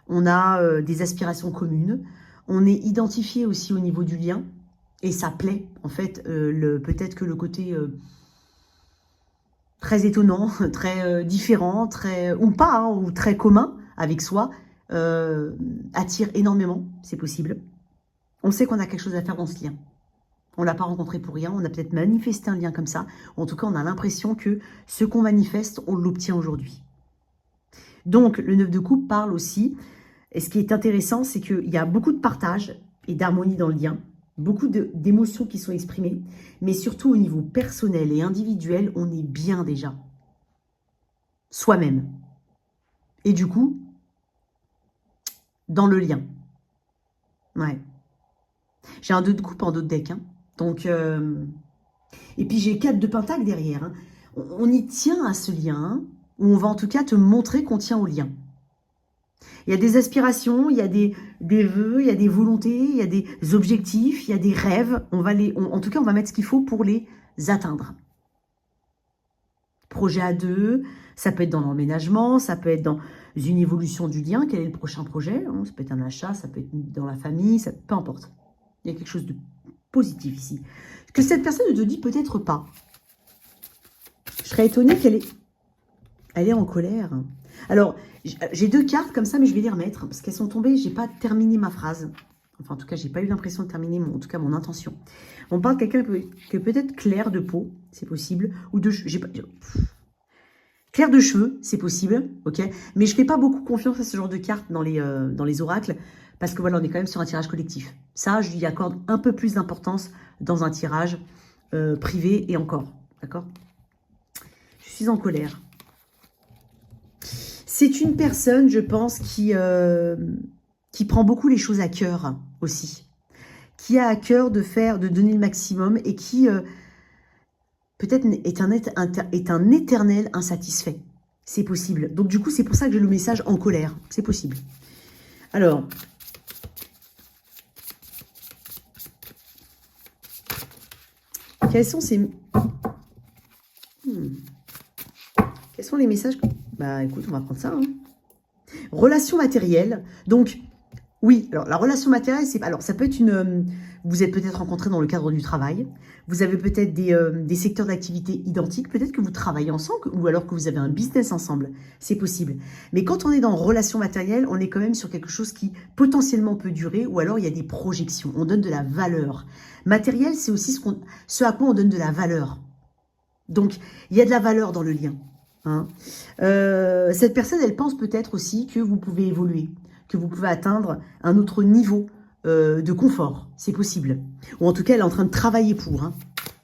On a des aspirations communes. On est identifié aussi au niveau du lien. Et ça plaît, en fait, peut-être que le côté très étonnant, très différent, très ou pas, hein, ou très commun avec soi, attire énormément, c'est possible. On sait qu'on a quelque chose à faire dans ce lien. On ne l'a pas rencontré pour rien, on a peut-être manifesté un lien comme ça. En tout cas, on a l'impression que ce qu'on manifeste, on l'obtient aujourd'hui. Donc, le 9 de coupe parle aussi, et ce qui est intéressant, c'est qu'il y a beaucoup de partage et d'harmonie dans le lien, beaucoup d'émotions qui sont exprimées, mais surtout au niveau personnel et individuel, on est bien déjà. Soi-même. Et du coup, dans le lien. Ouais. J'ai un 2 de coupe en dos de deck, hein. Donc, et puis j'ai 4 de pentacle derrière. Hein. On y tient à ce lien, hein, ou on va en tout cas te montrer qu'on tient au lien. Il y a des aspirations, il y a des vœux, il y a des volontés, il y a des objectifs, il y a des rêves. En tout cas, on va mettre ce qu'il faut pour les atteindre. Projet à deux, ça peut être dans l'emménagement, ça peut être dans une évolution du lien. Quel est le prochain projet, hein? Ça peut être un achat, ça peut être dans la famille, peu importe. Il y a quelque chose de positif ici. Que cette personne ne te dit peut-être pas. Je serais étonnée elle est en colère. Alors, j'ai 2 cartes comme ça, mais je vais les remettre parce qu'elles sont tombées. Je n'ai pas terminé ma phrase. Enfin, en tout cas, je n'ai pas eu l'impression de terminer mon intention. On parle de quelqu'un qui est peut-être clair de peau, c'est possible, ou de clair de cheveux, c'est possible, ok. Mais je ne fais pas beaucoup confiance à ce genre de cartes dans les oracles parce que voilà, on est quand même sur un tirage collectif. Ça, je lui accorde un peu plus d'importance dans un tirage privé et encore, d'accord. Je suis en colère. C'est une personne, je pense, qui prend beaucoup les choses à cœur aussi. Qui a à cœur de donner le maximum et qui peut-être est un éternel insatisfait. C'est possible. Donc du coup, c'est pour ça que j'ai le message en colère. C'est possible. Alors, quels sont ces... Quels sont les messages? Bah écoute, on va prendre ça. Hein. Relation matérielle. Donc, oui, alors la relation matérielle, alors ça peut être vous êtes peut-être rencontrés dans le cadre du travail. Vous avez peut-être des secteurs d'activité identiques. Peut-être que vous travaillez ensemble ou alors que vous avez un business ensemble. C'est possible. Mais quand on est dans relation matérielle, on est quand même sur quelque chose qui potentiellement peut durer ou alors il y a des projections. On donne de la valeur. Matériel, c'est aussi ce à quoi on donne de la valeur. Donc, il y a de la valeur dans le lien. Hein. Cette personne, elle pense peut-être aussi que vous pouvez évoluer, que vous pouvez atteindre un autre niveau de confort. C'est possible. Ou en tout cas, elle est en train de travailler pour. Hein.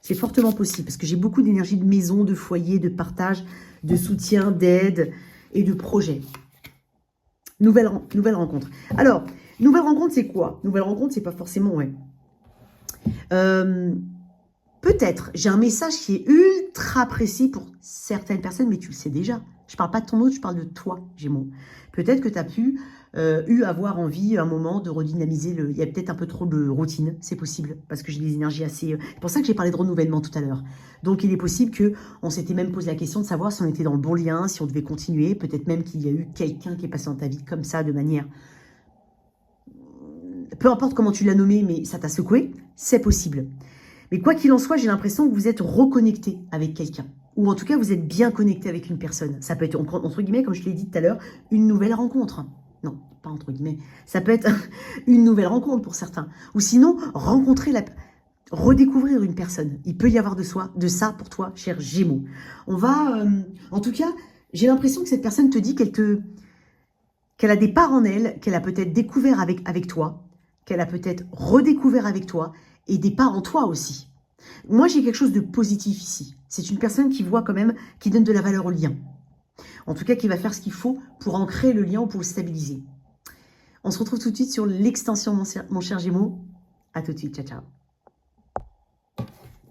C'est fortement possible parce que j'ai beaucoup d'énergie de maison, de foyer, de partage, de soutien, d'aide et de projet. Nouvelle rencontre. Alors, nouvelle rencontre, c'est quoi? Nouvelle rencontre, c'est pas forcément, ouais. Peut-être, j'ai un message qui est ultra précis pour certaines personnes, mais tu le sais déjà. Je ne parle pas de ton autre, je parle de toi, Gémeaux. Peut-être que tu as pu avoir envie à un moment de redynamiser il y a peut-être un peu trop de routine, c'est possible, parce que j'ai des énergies assez... C'est pour ça que j'ai parlé de renouvellement tout à l'heure. Donc il est possible qu'on s'était même posé la question de savoir si on était dans le bon lien, si on devait continuer, peut-être même qu'il y a eu quelqu'un qui est passé dans ta vie comme ça, de manière... Peu importe comment tu l'as nommé, mais ça t'a secoué, c'est possible. Mais quoi qu'il en soit, j'ai l'impression que vous êtes reconnecté avec quelqu'un. ou en tout cas, vous êtes bien connecté avec une personne. Ça peut être, entre guillemets, comme je l'ai dit tout à l'heure, une nouvelle rencontre. Non, pas entre guillemets. Ça peut être une nouvelle rencontre pour certains. Ou sinon, redécouvrir une personne. Il peut y avoir de ça pour toi, cher Gémeaux. En tout cas, j'ai l'impression que cette personne te dit qu'elle a des parts en elle, qu'elle a peut-être découvert avec toi, qu'elle a peut-être redécouvert avec toi, et des parts en toi aussi. Moi, j'ai quelque chose de positif ici. C'est une personne qui voit quand même, qui donne de la valeur au lien. En tout cas, qui va faire ce qu'il faut pour ancrer le lien ou pour le stabiliser. On se retrouve tout de suite sur l'extension, mon cher Gémeaux. À tout de suite, ciao, ciao.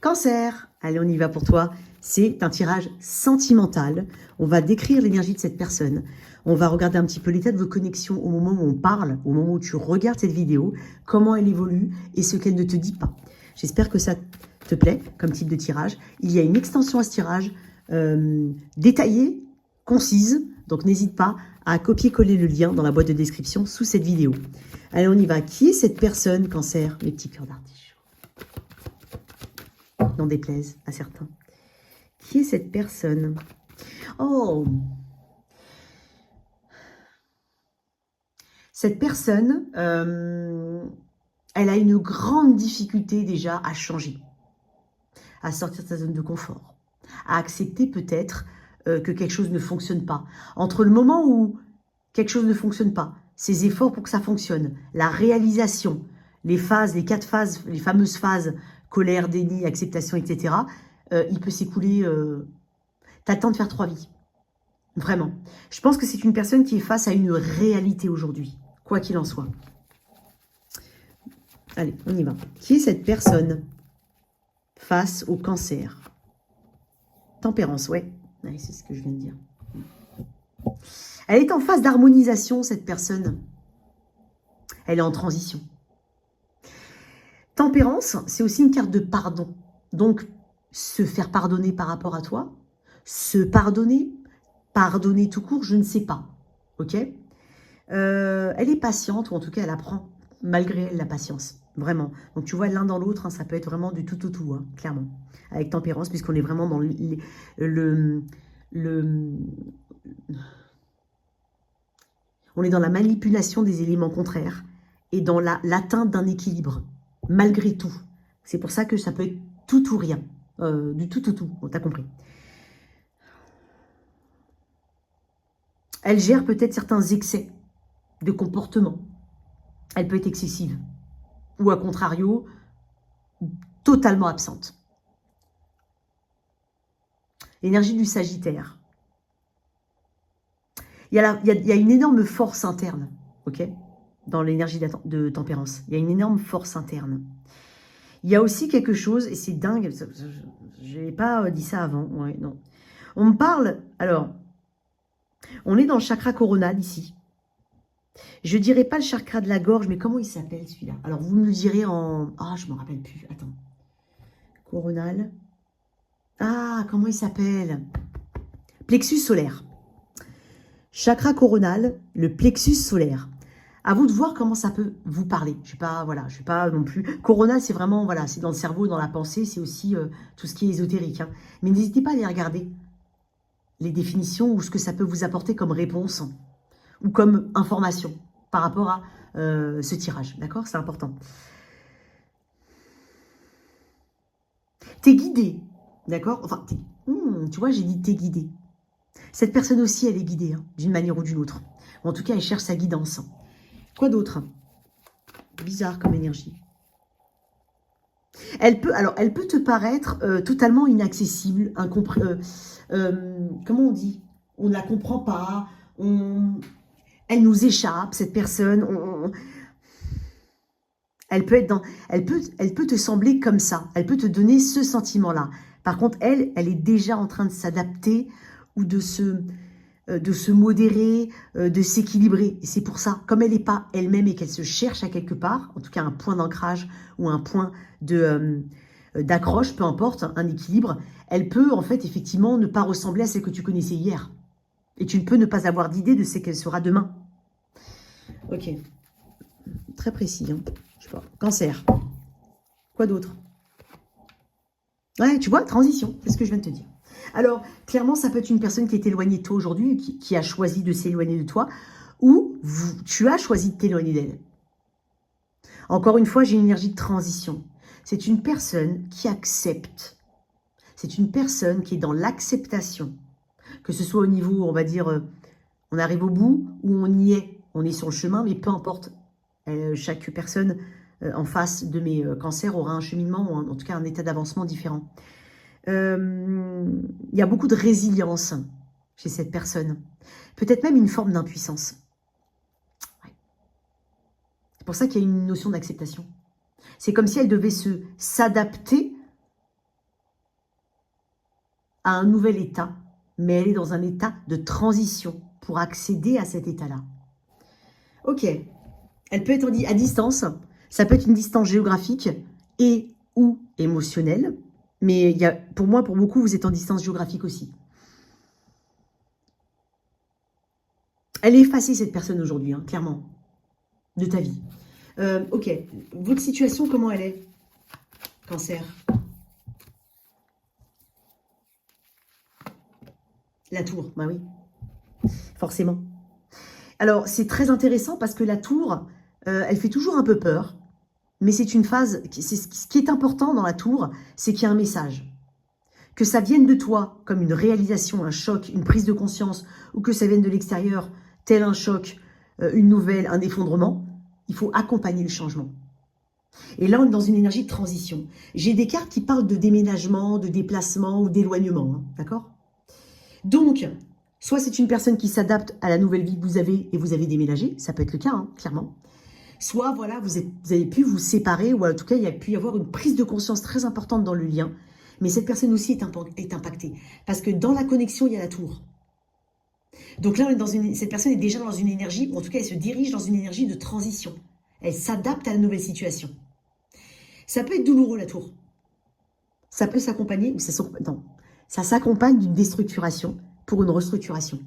Cancer, allez, on y va pour toi. C'est un tirage sentimental. On va décrire l'énergie de cette personne. On va regarder un petit peu l'état de vos connexions au moment où on parle, au moment où tu regardes cette vidéo, comment elle évolue et ce qu'elle ne te dit pas. J'espère que ça te plaît comme type de tirage. Il y a une extension à ce tirage détaillée, concise. Donc n'hésite pas à copier-coller le lien dans la boîte de description sous cette vidéo. Allez, on y va. Qui est cette personne, Cancer? Les petits cœurs d'artichaut. N'en déplaise à certains. Qui est cette personne? Oh! Cette personne, elle a une grande difficulté déjà à changer, à sortir de sa zone de confort, à accepter peut-être que quelque chose ne fonctionne pas. Entre le moment où quelque chose ne fonctionne pas, ses efforts pour que ça fonctionne, la réalisation, les phases, les 4 phases, les fameuses phases, colère, déni, acceptation, etc., il peut s'écouler... t'as le temps de faire 3 vies. Vraiment. Je pense que c'est une personne qui est face à une réalité aujourd'hui, quoi qu'il en soit. Allez, on y va. Qui est cette personne face au Cancer? Tempérance, ouais. Ouais, c'est ce que je viens de dire. Elle est en phase d'harmonisation, cette personne. Elle est en transition. Tempérance, c'est aussi une carte de pardon. Donc, se faire pardonner par rapport à toi, se pardonner, pardonner tout court, je ne sais pas. Ok? Elle est patiente, ou en tout cas, elle apprend malgré elle la patience. Vraiment. Donc, tu vois, l'un dans l'autre, hein, ça peut être vraiment du tout au tout, hein, clairement. Avec tempérance, puisqu'on est vraiment dans on est dans la manipulation des éléments contraires et dans l'atteinte d'un équilibre, malgré tout. C'est pour ça que ça peut être tout ou rien. Du tout au tout, bon, t'as compris. Elle gère peut-être certains excès de comportement. Elle peut être excessive. Ou à contrario, totalement absente. L'énergie du Sagittaire. Il y a une énorme force interne, ok, dans l'énergie de tempérance. Il y a une énorme force interne. Il y a aussi quelque chose, et c'est dingue, je n'ai pas dit ça avant, ouais, non. On me parle, alors, on est dans le chakra coronal ici. Je ne dirais pas le chakra de la gorge, mais comment il s'appelle celui-là? Alors, vous me le direz en... Ah, je ne me rappelle plus, attends. Coronal. Ah, comment il s'appelle? Plexus solaire. Chakra coronal, le plexus solaire. À vous de voir comment ça peut vous parler. Je ne suis pas non plus... Coronal, c'est vraiment, voilà, c'est dans le cerveau, dans la pensée, c'est aussi tout ce qui est ésotérique. Hein. Mais n'hésitez pas à aller regarder les définitions ou ce que ça peut vous apporter comme réponse ou comme information par rapport à ce tirage. D'accord? C'est important. T'es guidé. D'accord? Enfin, tu vois, j'ai dit t'es guidé. Cette personne aussi, elle est guidée, hein, d'une manière ou d'une autre. En tout cas, elle cherche sa guidance. Quoi d'autre? Bizarre comme énergie. Elle peut te paraître totalement inaccessible, comment on dit? On ne la comprend pas, elle nous échappe, cette personne. Elle peut te sembler comme ça, elle peut te donner ce sentiment-là. Par contre, elle est déjà en train de s'adapter ou de se modérer, de s'équilibrer. Et c'est pour ça, comme elle n'est pas elle-même et qu'elle se cherche à quelque part, en tout cas un point d'ancrage ou un point d'accroche, peu importe, un équilibre, elle peut en fait effectivement ne pas ressembler à celle que tu connaissais hier. Et tu ne peux ne pas avoir d'idée de ce qu'elle sera demain. Ok. Très précis. Hein. Je sais pas. Cancer. Quoi d'autre? Ouais, tu vois, transition. C'est ce que je viens de te dire. Alors, clairement, ça peut être une personne qui est éloignée de toi aujourd'hui, qui a choisi de s'éloigner de toi, ou tu as choisi de t'éloigner d'elle. Encore une fois, j'ai une énergie de transition. C'est une personne qui accepte. C'est une personne qui est dans l'acceptation. Que ce soit au niveau, on va dire, on arrive au bout ou on y est. On est sur le chemin, mais peu importe. Chaque personne en face de mes cancers aura un cheminement, ou en tout cas un état d'avancement différent. Il y a beaucoup de résilience chez cette personne. Peut-être même une forme d'impuissance. Ouais. C'est pour ça qu'il y a une notion d'acceptation. C'est comme si elle devait s'adapter à un nouvel état, mais elle est dans un état de transition pour accéder à cet état-là. Ok, elle peut être à distance, ça peut être une distance géographique et ou émotionnelle, mais pour moi, pour beaucoup, vous êtes en distance géographique aussi. Elle est effacée, cette personne, aujourd'hui, hein, clairement, de ta vie. Ok, votre situation, comment elle est? Cancer. La tour, bah oui, forcément. Alors, c'est très intéressant parce que la tour, elle fait toujours un peu peur, mais c'est une phase, ce qui est important dans la tour, c'est qu'il y a un message. Que ça vienne de toi comme une réalisation, un choc, une prise de conscience, ou que ça vienne de l'extérieur, tel un choc, une nouvelle, un effondrement, il faut accompagner le changement. Et là, on est dans une énergie de transition. J'ai des cartes qui parlent de déménagement, de déplacement ou d'éloignement, hein, d'accord? Donc, soit c'est une personne qui s'adapte à la nouvelle vie que vous avez et vous avez déménagé, ça peut être le cas, hein, clairement. Soit, voilà, vous avez pu vous séparer, ou en tout cas, il y a pu y avoir une prise de conscience très importante dans le lien. Mais cette personne aussi est impactée. Parce que dans la connexion, il y a la tour. Donc là, cette personne est déjà dans une énergie, ou en tout cas, elle se dirige dans une énergie de transition. Elle s'adapte à la nouvelle situation. Ça peut être douloureux, la tour. Ça peut s'accompagner, ou ça s'accompagne d'une déstructuration pour une restructuration.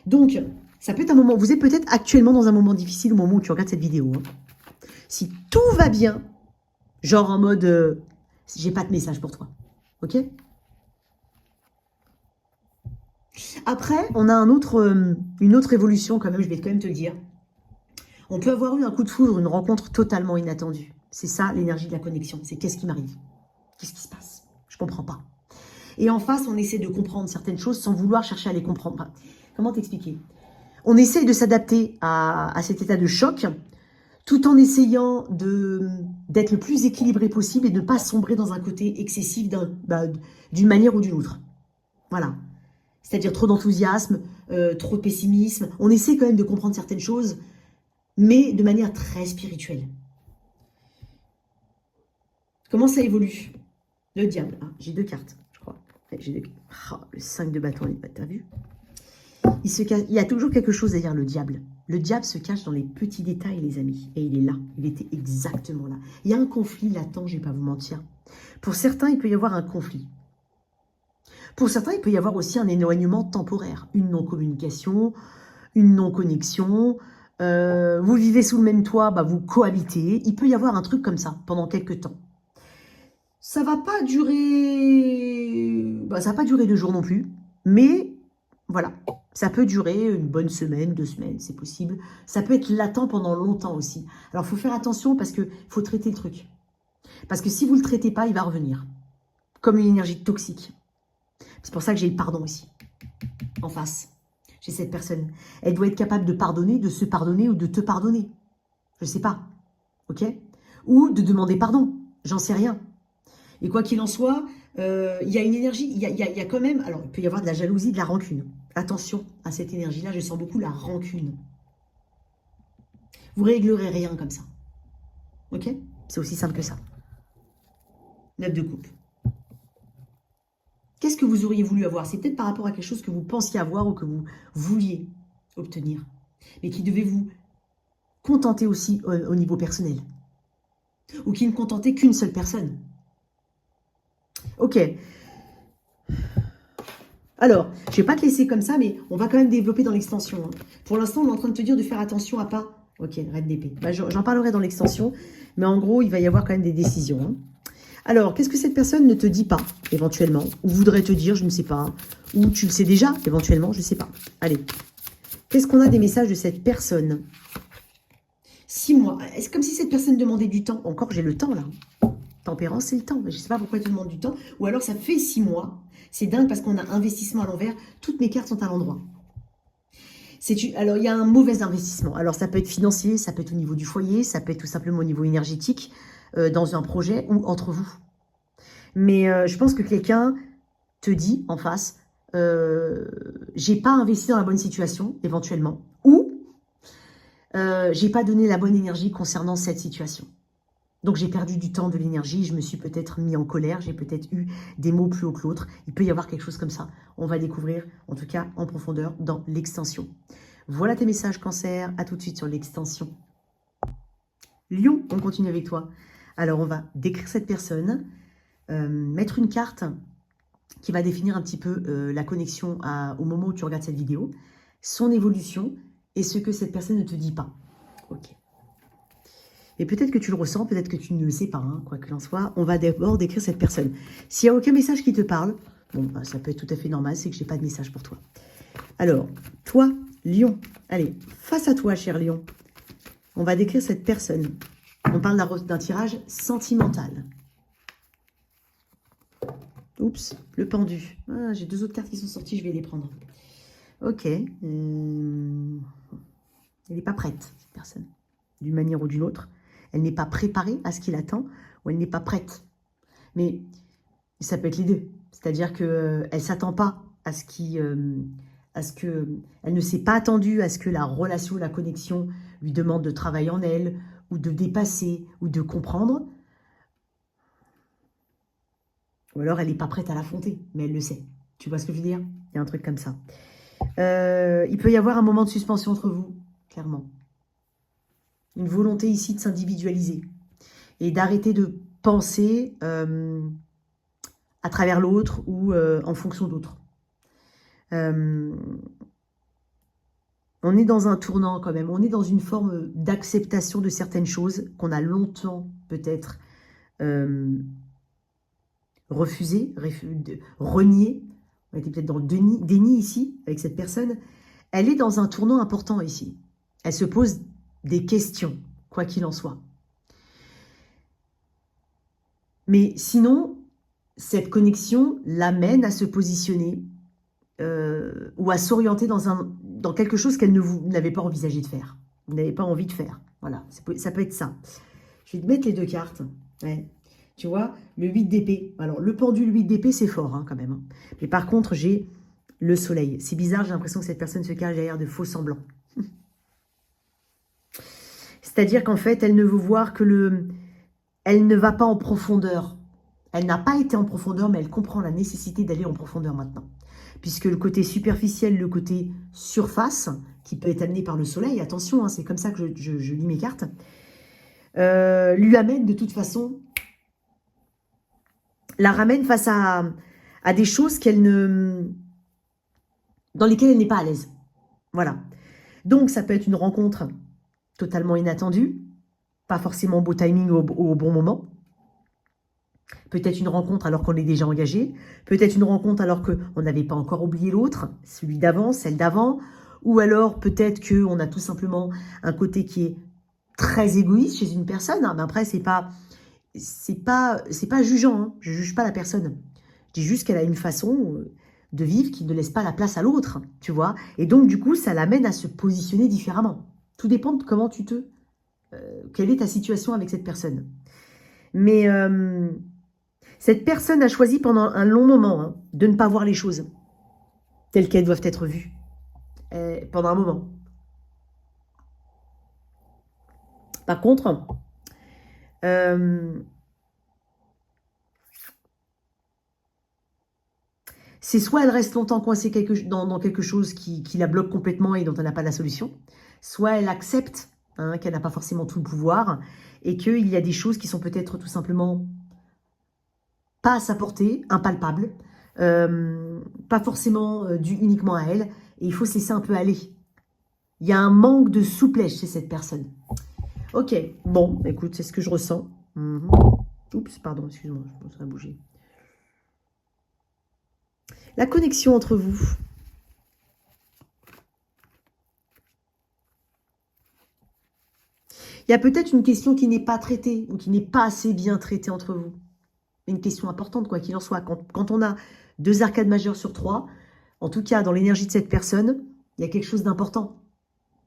Donc, ça peut être un moment, vous êtes peut-être actuellement dans un moment difficile au moment où tu regardes cette vidéo. Hein. Si tout va bien, genre en mode, j'ai pas de message pour toi. Ok? Après, on a une autre évolution quand même, je vais quand même te le dire. On peut avoir eu un coup de foudre, une rencontre totalement inattendue. C'est ça l'énergie de la connexion. C'est qu'est-ce qui m'arrive? Qu'est-ce qui se passe? Je comprends pas. Et en face, on essaie de comprendre certaines choses sans vouloir chercher à les comprendre. Comment t'expliquer? On essaie de s'adapter à cet état de choc, tout en essayant d'être le plus équilibré possible et de ne pas sombrer dans un côté excessif d'une manière ou d'une autre. Voilà. C'est-à-dire trop d'enthousiasme, trop de pessimisme. On essaie quand même de comprendre certaines choses, mais de manière très spirituelle. Comment ça évolue? Le diable. Ah, j'ai deux cartes, je crois. Oh, le 5 de bâton, t'as vu? Il y a toujours quelque chose derrière le diable. Le diable se cache dans les petits détails, les amis. Et il est là. Il était exactement là. Il y a un conflit latent, je ne vais pas vous mentir. Pour certains, il peut y avoir un conflit. Pour certains, il peut y avoir aussi un éloignement temporaire. Une non-communication, une non-connexion. Vous vivez sous le même toit, vous cohabitez. Il peut y avoir un truc comme ça pendant quelques temps. Ça va pas durer... ça va pas durer 2 jours non plus. Mais voilà, ça peut durer une bonne semaine, 2 semaines, c'est possible. Ça peut être latent pendant longtemps aussi. Alors, il faut faire attention parce qu'il faut traiter le truc. Parce que si vous ne le traitez pas, il va revenir. Comme une énergie toxique. C'est pour ça que j'ai le pardon ici. En face. J'ai cette personne. Elle doit être capable de pardonner, de se pardonner ou de te pardonner. Je ne sais pas. Ok? Ou de demander pardon. J'en sais rien. Et quoi qu'il en soit, il y a une énergie, il y a quand même... Alors, il peut y avoir de la jalousie, de la rancune. Attention à cette énergie-là, je sens beaucoup la rancune. Vous réglerez rien comme ça. Ok? C'est aussi simple que ça. 9 de coupe. Qu'est-ce que vous auriez voulu avoir? C'est peut-être par rapport à quelque chose que vous pensiez avoir ou que vous vouliez obtenir. Mais qui devait vous contenter aussi au niveau personnel. Ou qui ne contentait qu'une seule personne. Ok. Alors, je ne vais pas te laisser comme ça, mais on va quand même développer dans l'extension. Hein. Pour l'instant, on est en train de te dire de faire attention à pas... Ok, reine d'épée. J'en parlerai dans l'extension, mais en gros, il va y avoir quand même des décisions. Hein. Alors, qu'est-ce que cette personne ne te dit pas, éventuellement, ou voudrait te dire, je ne sais pas, ou tu le sais déjà, éventuellement, je ne sais pas. Allez, qu'est-ce qu'on a des messages de cette personne? 6 mois. C'est comme si cette personne demandait du temps. Encore, j'ai le temps, là. Tempérance, c'est le temps. Je ne sais pas pourquoi elle te demande du temps. Ou alors, ça fait 6 mois. C'est dingue parce qu'on a investissement à l'envers. Toutes mes cartes sont à l'endroit. Alors, il y a un mauvais investissement. Alors, ça peut être financier, ça peut être au niveau du foyer, ça peut être tout simplement au niveau énergétique, dans un projet ou entre vous. Mais je pense que quelqu'un te dit en face, j'ai pas investi dans la bonne situation, éventuellement, ou j'ai pas donné la bonne énergie concernant cette situation. Donc j'ai perdu du temps, de l'énergie, je me suis peut-être mis en colère, j'ai peut-être eu des mots plus haut que l'autre. Il peut y avoir quelque chose comme ça. On va découvrir, en tout cas en profondeur, dans l'extension. Voilà tes messages, Cancer. À tout de suite sur l'extension. Lion, on continue avec toi. Alors on va décrire cette personne, mettre une carte qui va définir un petit peu la connexion au moment où tu regardes cette vidéo, son évolution et ce que cette personne ne te dit pas. Ok. Et peut-être que tu le ressens, peut-être que tu ne le sais pas, hein, quoi qu'il en soit. On va d'abord décrire cette personne. S'il n'y a aucun message qui te parle, bon, bah, ça peut être tout à fait normal, c'est que je n'ai pas de message pour toi. Alors, toi, Lion, allez, face à toi, cher Lion, on va décrire cette personne. On parle d'un tirage sentimental. Oups, le pendu. Ah, j'ai 2 autres cartes qui sont sorties, je vais les prendre. Ok. Elle n'est pas prête, cette personne, d'une manière ou d'une autre. Elle n'est pas préparée à ce qui l'attend ou elle n'est pas prête. Mais ça peut être les deux. C'est-à-dire qu'elle ne s'attend pas à ce elle ne s'est pas attendue à ce que la relation, la connexion lui demande de travailler en elle ou de dépasser ou de comprendre. Ou alors elle n'est pas prête à l'affronter, mais elle le sait. Tu vois ce que je veux dire? Il y a un truc comme ça. Il peut y avoir un moment de suspension entre vous, clairement. Une volonté ici de s'individualiser et d'arrêter de penser à travers l'autre ou en fonction d'autres. On est dans un tournant quand même, on est dans une forme d'acceptation de certaines choses qu'on a longtemps peut-être refusé, renié. On était peut-être dans le déni ici avec cette personne. Elle est dans un tournant important ici. Elle se pose des questions, quoi qu'il en soit. Mais sinon, cette connexion l'amène à se positionner ou à s'orienter dans quelque chose qu'elle n'avait pas envisagé de faire. Vous n'avez pas envie de faire. Voilà, ça peut être ça. Je vais te mettre les 2 cartes. Ouais. Tu vois, le 8 d'épée. Alors, le pendule 8 d'épée, c'est fort hein, quand même. Hein. Mais par contre, j'ai le soleil. C'est bizarre, j'ai l'impression que cette personne se cache derrière de faux semblants. C'est-à-dire qu'en fait, elle ne veut voir que elle ne va pas en profondeur. Elle n'a pas été en profondeur, mais elle comprend la nécessité d'aller en profondeur maintenant. Puisque le côté superficiel, le côté surface, qui peut être amené par le soleil, attention, hein, c'est comme ça que je lis mes cartes, lui amène de toute façon, la ramène face à des choses dans lesquelles elle n'est pas à l'aise. Voilà. Donc, ça peut être une rencontre totalement inattendue, pas forcément beau timing au bon moment. Peut-être une rencontre alors qu'on est déjà engagé. Peut-être une rencontre alors qu'on n'avait pas encore oublié l'autre, celui d'avant, celle d'avant. Ou alors peut-être qu'on a tout simplement un côté qui est très égoïste chez une personne. Mais après, c'est pas jugeant. Hein. Je ne juge pas la personne. Je dis juste qu'elle a une façon de vivre qui ne laisse pas la place à l'autre. Tu vois. Et donc, du coup, ça l'amène à se positionner différemment. Tout dépend de comment quelle est ta situation avec cette personne. Mais cette personne a choisi pendant un long moment hein, de ne pas voir les choses telles qu'elles doivent être vues pendant un moment. Par contre, c'est soit elle reste longtemps coincée dans quelque chose qui la bloque complètement et dont elle n'a pas la solution, soit elle accepte hein, qu'elle n'a pas forcément tout le pouvoir et qu'il y a des choses qui sont peut-être tout simplement pas à sa portée, impalpables, pas forcément dû uniquement à elle, et il faut se laisser un peu aller. Il y a un manque de souplesse chez cette personne. Ok, bon, écoute, c'est ce que je ressens. Oups, pardon, excuse-moi, je pense que ça a bougé. La connexion entre vous. Il y a peut-être une question qui n'est pas traitée ou qui n'est pas assez bien traitée entre vous. Une question importante, quoi qu'il en soit. Quand on a 2 arcades majeures sur 3, en tout cas dans l'énergie de cette personne, il y a quelque chose d'important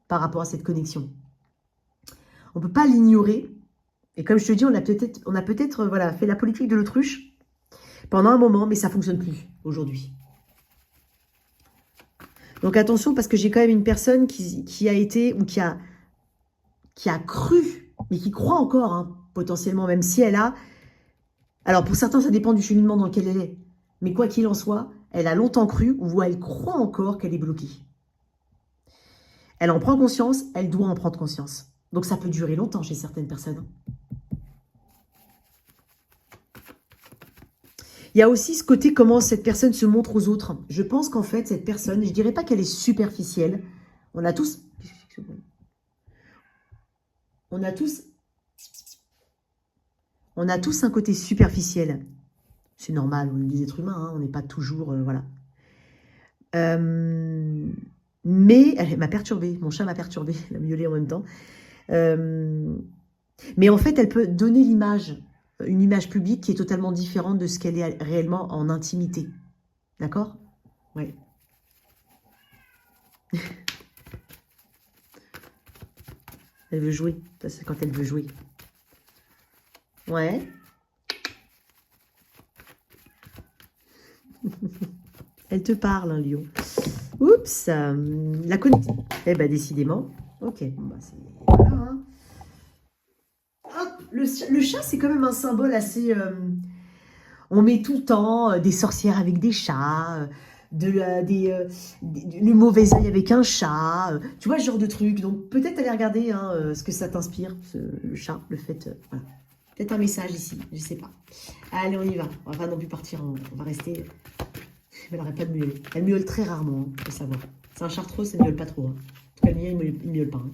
par rapport à cette connexion. On ne peut pas l'ignorer. Et comme je te dis, on a peut-être voilà, fait la politique de l'autruche pendant un moment, mais ça ne fonctionne plus aujourd'hui. Donc attention, parce que j'ai quand même une personne qui a été, ou qui a cru, mais qui croit encore, hein, potentiellement, même si elle a... Alors pour certains, ça dépend du cheminement dans lequel elle est. Mais quoi qu'il en soit, elle a longtemps cru, ou elle croit encore qu'elle est bloquée. Elle en prend conscience, elle doit en prendre conscience. Donc ça peut durer longtemps chez certaines personnes. Il y a aussi ce côté comment cette personne se montre aux autres. Je pense qu'en fait, cette personne, je ne dirais pas qu'elle est superficielle. On a tous un côté superficiel. C'est normal, on est des êtres humains, hein, on n'est pas toujours... voilà. Mais elle m'a perturbée, mon chat m'a perturbée, elle a miaulé en même temps. Mais en fait, elle peut donner l'image, une image publique qui est totalement différente de ce qu'elle est réellement en intimité. D'accord? Ouais. Elle veut jouer, ça c'est quand elle veut jouer. Ouais. Elle te parle, hein, Lion. Oups, la connexion. Eh ben, décidément. Ok, bon, bah, c'est... Voilà, hein. Hop, le chat, c'est quand même un symbole assez... on met tout le temps des sorcières avec des chats, le mauvais œil avec un chat, tu vois, ce genre de truc. Donc, peut-être aller regarder hein, ce que ça t'inspire, le chat, le fait... voilà. Peut-être un message ici, je sais pas. Allez, on y va. On va pas non plus partir, on va rester... Elle n'arrête pas de miauler. Elle miaule très rarement, il faut savoir. C'est un chartreux, ça ne miaule pas trop. Hein. En tout cas, le mien, il ne miaule pas. Hein.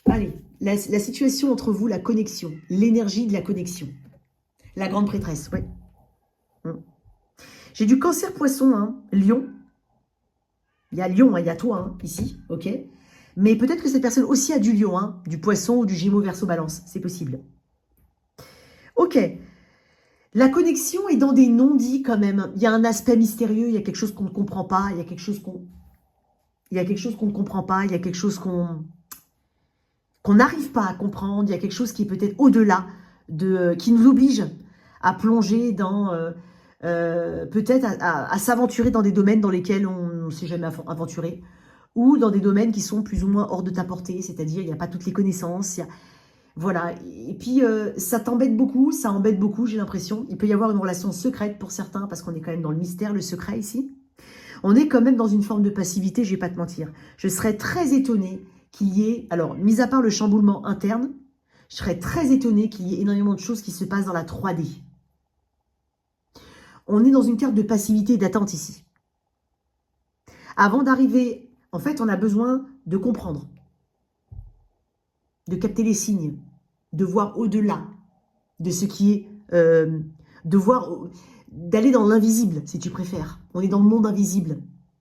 Allez, la situation entre vous, la connexion, l'énergie de la connexion. La grande prêtresse, oui. J'ai du cancer poisson, hein, Lion. Il y a Lion, hein, il y a toi, hein, ici, ok. Mais peut-être que cette personne aussi a du Lion, hein, du poisson ou du Gémeaux Verseau Balance, c'est possible. Ok. La connexion est dans des non-dits quand même. Il y a un aspect mystérieux, il y a quelque chose qu'on ne comprend pas, il y a quelque chose qu'on ne comprend pas, il y a quelque chose qu'on n'arrive pas à comprendre, il y a quelque chose qui est peut-être au-delà, qui nous oblige à plonger dans, peut-être à s'aventurer dans des domaines dans lesquels on ne s'est jamais aventuré, ou dans des domaines qui sont plus ou moins hors de ta portée, c'est-à-dire il n'y a pas toutes les connaissances, voilà, et puis ça t'embête beaucoup, ça embête beaucoup, j'ai l'impression. Il peut y avoir une relation secrète pour certains, parce qu'on est quand même dans le mystère, le secret ici. On est quand même dans une forme de passivité, je ne vais pas te mentir. Je serais très étonnée qu'il y ait, alors, mis à part le chamboulement interne, je serais très étonnée qu'il y ait énormément de choses qui se passent dans la 3D. On est dans une carte de passivité et d'attente ici. Avant d'arriver, en fait, on a besoin de comprendre, de capter les signes, de voir au-delà de ce qui est, d'aller dans l'invisible, si tu préfères. On est dans le monde invisible,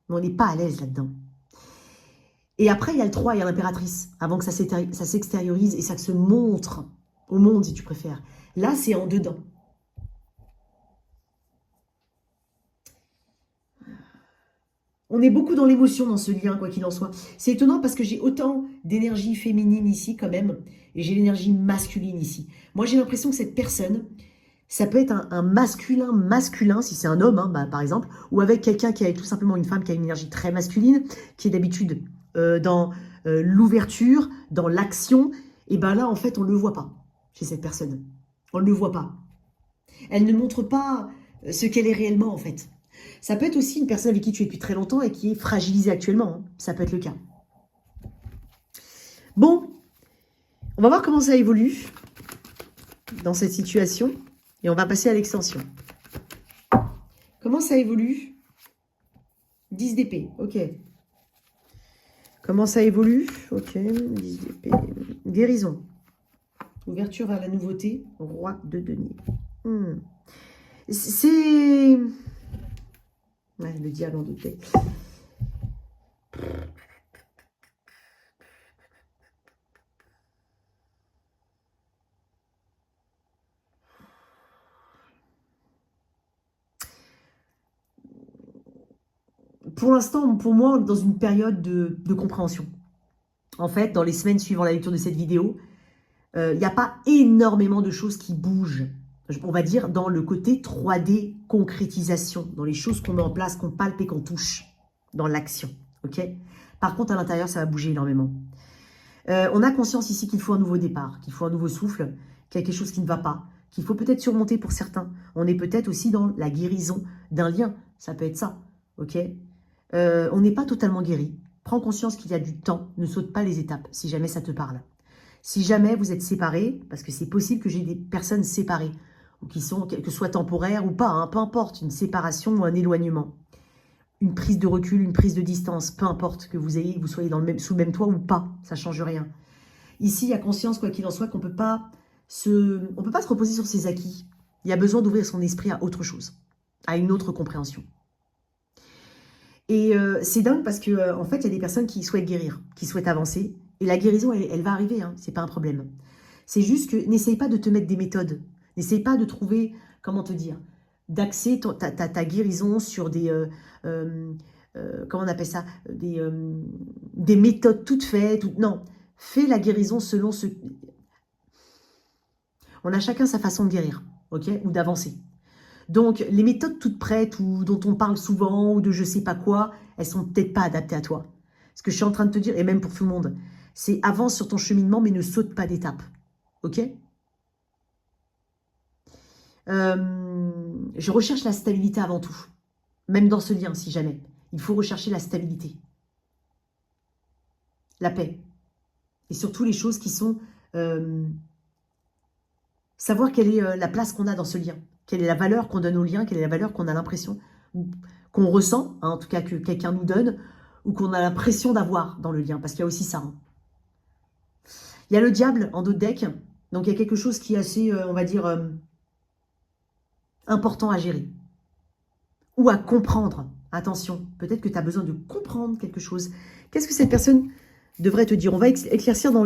mais on n'est pas à l'aise là-dedans. Et après, il y a le 3, il y a l'impératrice, avant que ça s'extériorise et ça se montre au monde, si tu préfères. Là, c'est en dedans. On est beaucoup dans l'émotion dans ce lien, quoi qu'il en soit. C'est étonnant parce que j'ai autant d'énergie féminine ici quand même, et j'ai l'énergie masculine ici. Moi, j'ai l'impression que cette personne, ça peut être un masculin, si c'est un homme, hein, bah, par exemple, ou avec quelqu'un qui est tout simplement une femme qui a une énergie très masculine, qui est d'habitude dans l'ouverture, dans l'action. Et bien là, en fait, on ne le voit pas chez cette personne. On ne le voit pas. Elle ne montre pas ce qu'elle est réellement, en fait. Ça peut être aussi une personne avec qui tu es depuis très longtemps et qui est fragilisée actuellement. Hein. Ça peut être le cas. Bon, on va voir comment ça évolue dans cette situation. Et on va passer à l'extension. Comment ça évolue? 10 d'épée, ok. Comment ça évolue? Ok, 10 d'épée. Guérison. Ouverture vers la nouveauté. Roi de denier. C'est... Ouais, le diable en doutait. Pour l'instant, pour moi, on est dans une période de compréhension. En fait, dans les semaines suivant la lecture de cette vidéo, il n'y a pas énormément de choses qui bougent. On va dire dans le côté 3D concrétisation, dans les choses qu'on met en place, qu'on palpe et qu'on touche, dans l'action. Ok. Par contre, à l'intérieur, ça va bouger énormément. On a conscience ici qu'il faut un nouveau départ, qu'il faut un nouveau souffle, qu'il y a quelque chose qui ne va pas, qu'il faut peut-être surmonter pour certains. On est peut-être aussi dans la guérison d'un lien. Ça peut être ça. Ok. On n'est pas totalement guéri. Prends conscience qu'il y a du temps. Ne saute pas les étapes si jamais ça te parle. Si jamais vous êtes séparés, parce que c'est possible que j'ai des personnes séparées, ou qui sont, que ce soit temporaire ou pas, hein, peu importe, une séparation ou un éloignement, une prise de recul, une prise de distance, peu importe que vous soyez sous le même toit ou pas, ça ne change rien. Ici, il y a conscience, quoi qu'il en soit, qu'on ne peut pas se reposer sur ses acquis. Il y a besoin d'ouvrir son esprit à autre chose, à une autre compréhension. Et c'est dingue parce que en fait, il y a des personnes qui souhaitent guérir, qui souhaitent avancer. Et la guérison, elle va arriver, hein, c'est pas un problème. C'est juste que n'essaye pas de te mettre des méthodes. N'essaye pas de trouver, comment te dire, d'axer ta guérison sur des, comment on appelle ça, des méthodes toutes faites. Non, fais la guérison selon ce... On a chacun sa façon de guérir, ok, ou d'avancer. Donc, les méthodes toutes prêtes ou dont on parle souvent ou de je sais pas quoi, elles sont peut-être pas adaptées à toi. Ce que je suis en train de te dire, et même pour tout le monde, c'est avance sur ton cheminement, mais ne saute pas d'étape. Ok? Je recherche la stabilité avant tout. Même dans ce lien, si jamais. Il faut rechercher la stabilité. La paix. Et surtout les choses qui sont... savoir quelle est la place qu'on a dans ce lien. Quelle est la valeur qu'on donne au lien, quelle est la valeur qu'on a l'impression, qu'on ressent, hein, en tout cas que quelqu'un nous donne, ou qu'on a l'impression d'avoir dans le lien, parce qu'il y a aussi ça. Hein. Il y a le diable en d'autres decks, donc il y a quelque chose qui est assez, on va dire, important à gérer. Ou à comprendre. Attention, peut-être que tu as besoin de comprendre quelque chose. Qu'est-ce que cette personne devrait te dire? On va éclaircir dans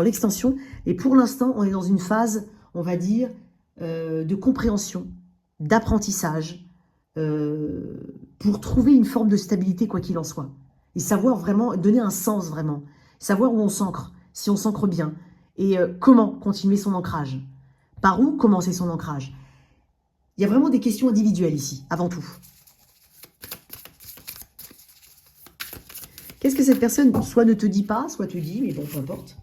l'extension, et pour l'instant, on est dans une phase, on va dire, de compréhension, d'apprentissage, pour trouver une forme de stabilité, quoi qu'il en soit. Et savoir vraiment, donner un sens vraiment. Savoir où on s'ancre, si on s'ancre bien. Et comment continuer son ancrage. Par où commencer son ancrage. Il y a vraiment des questions individuelles ici, avant tout. Qu'est-ce que cette personne, soit ne te dit pas, soit te dit, mais bon, peu importe.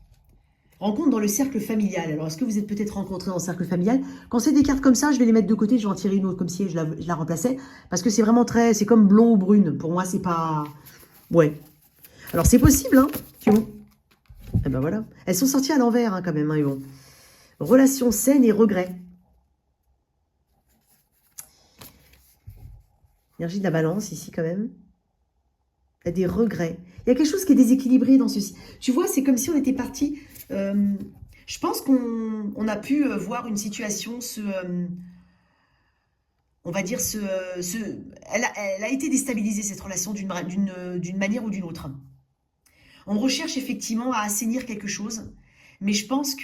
Rencontre dans le cercle familial. Alors, est-ce que vous êtes peut-être rencontrés dans le cercle familial? Quand c'est des cartes comme ça, je vais les mettre de côté, je vais en tirer une autre comme si je la remplaçais. Parce que c'est vraiment très... C'est comme blond ou brune. Pour moi, c'est pas... Ouais. Alors, c'est possible, hein. Tu vois. Eh ben voilà. Elles sont sorties à l'envers, hein, quand même, hein, et bon. Relation saine et regret. Énergie de la balance, ici, quand même. Il y a des regrets. Il y a quelque chose qui est déséquilibré dans ceci. Tu vois, c'est comme si on était parti... je pense qu'on a pu voir une situation on va dire, elle a été déstabilisée, cette relation, d'une manière ou d'une autre. On recherche effectivement à assainir quelque chose, mais je pense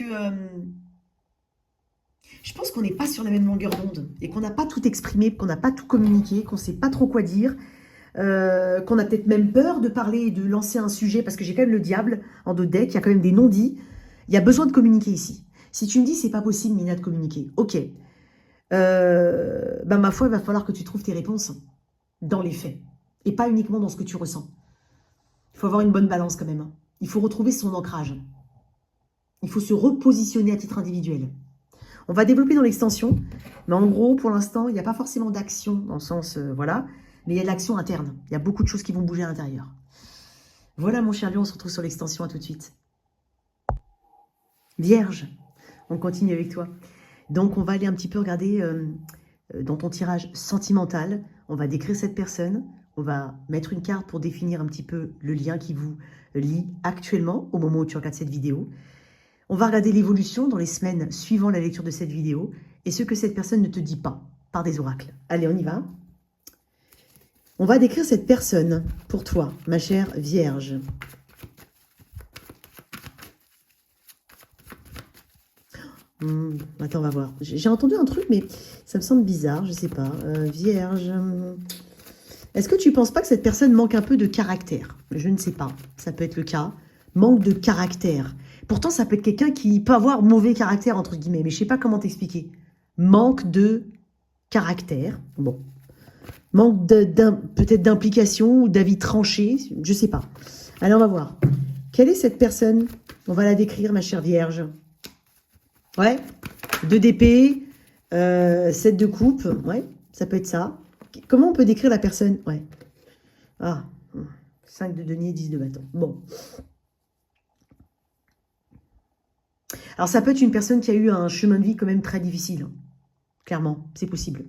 qu'on n'est pas sur la même longueur d'onde et qu'on n'a pas tout exprimé, qu'on n'a pas tout communiqué, qu'on ne sait pas trop quoi dire, qu'on a peut-être même peur de parler et de lancer un sujet, parce que j'ai quand même le diable en dos de deck, il y a quand même des non-dits. Il y a besoin de communiquer ici. Si tu me dis, c'est pas possible, Mina, de communiquer, ok. Ma foi, il va falloir que tu trouves tes réponses dans les faits. Et pas uniquement dans ce que tu ressens. Il faut avoir une bonne balance quand même. Hein. Il faut retrouver son ancrage. Il faut se repositionner à titre individuel. On va développer dans l'extension. Mais en gros, pour l'instant, il n'y a pas forcément d'action dans le sens, voilà. Mais il y a de l'action interne. Il y a beaucoup de choses qui vont bouger à l'intérieur. Voilà, mon cher Lion, on se retrouve sur l'extension. À tout de suite. Vierge, on continue avec toi. Donc, on va aller un petit peu regarder dans ton tirage sentimental. On va décrire cette personne. On va mettre une carte pour définir un petit peu le lien qui vous lie actuellement, au moment où tu regardes cette vidéo. On va regarder l'évolution dans les semaines suivant la lecture de cette vidéo et ce que cette personne ne te dit pas par des oracles. Allez, on y va. On va décrire cette personne pour toi, ma chère Vierge. Attends, on va voir. J'ai entendu un truc, mais ça me semble bizarre, je sais pas. Vierge. Est-ce que tu ne penses pas que cette personne manque un peu de caractère? Je ne sais pas. Ça peut être le cas. Manque de caractère. Pourtant, ça peut être quelqu'un qui peut avoir mauvais caractère, entre guillemets. Mais je ne sais pas comment t'expliquer. Manque de caractère. Bon. Manque peut-être d'implication ou d'avis tranché. Je ne sais pas. Allez, on va voir. Quelle est cette personne? On va la décrire, ma chère Vierge. Ouais. 2 d'épée. 7 de coupe. Ouais, ça peut être ça. Comment on peut décrire la personne? Ouais. Ah. 5 de denier, 10 de bâton. Bon. Alors, ça peut être une personne qui a eu un chemin de vie quand même très difficile. Clairement, c'est possible.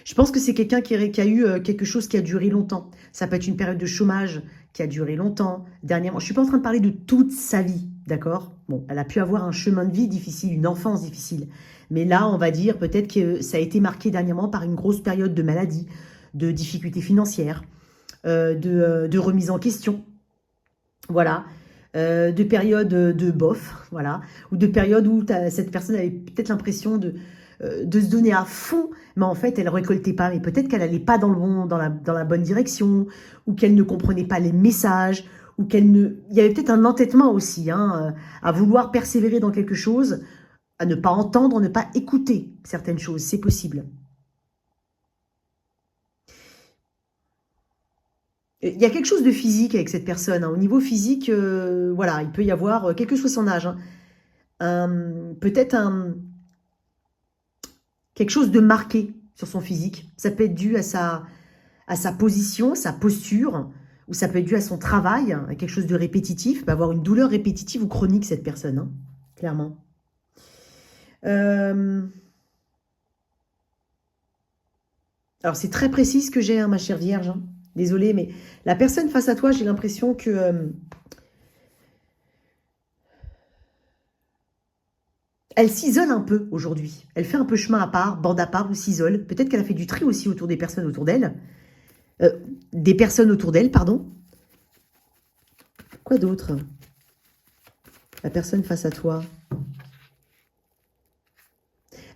Je pense que c'est quelqu'un qui a eu quelque chose qui a duré longtemps. Ça peut être une période de chômage qui a duré longtemps. Dernièrement, je ne suis pas en train de parler de toute sa vie, d'accord? Bon, elle a pu avoir un chemin de vie difficile, une enfance difficile. Mais là, on va dire peut-être que ça a été marqué dernièrement par une grosse période de maladie, de difficultés financières, de remise en question. Voilà. De périodes de bof, voilà. Ou de périodes où cette personne avait peut-être l'impression de se donner à fond, mais en fait, elle ne récoltait pas. Mais peut-être qu'elle n'allait pas dans la bonne direction, ou qu'elle ne comprenait pas les messages, ou qu'elle ne... Il y avait peut-être un entêtement aussi, hein, à vouloir persévérer dans quelque chose, à ne pas entendre, ne pas écouter certaines choses. C'est possible. Il y a quelque chose de physique avec cette personne. Hein. Au niveau physique, voilà, il peut y avoir, quel que soit son âge, hein, peut-être quelque chose de marqué sur son physique. Ça peut être dû à sa position, sa posture, ou ça peut être dû à son travail, à quelque chose de répétitif. Il peut avoir une douleur répétitive ou chronique, cette personne, hein, clairement. Alors, c'est très précis ce que j'ai, hein, ma chère Vierge. Hein. Désolée, mais la personne face à toi, j'ai l'impression que... elle s'isole un peu aujourd'hui. Elle fait un peu chemin à part, bande à part ou s'isole. Peut-être qu'elle a fait du tri aussi autour des personnes autour d'elle. Des personnes autour d'elle, pardon. Quoi d'autre? La personne face à toi.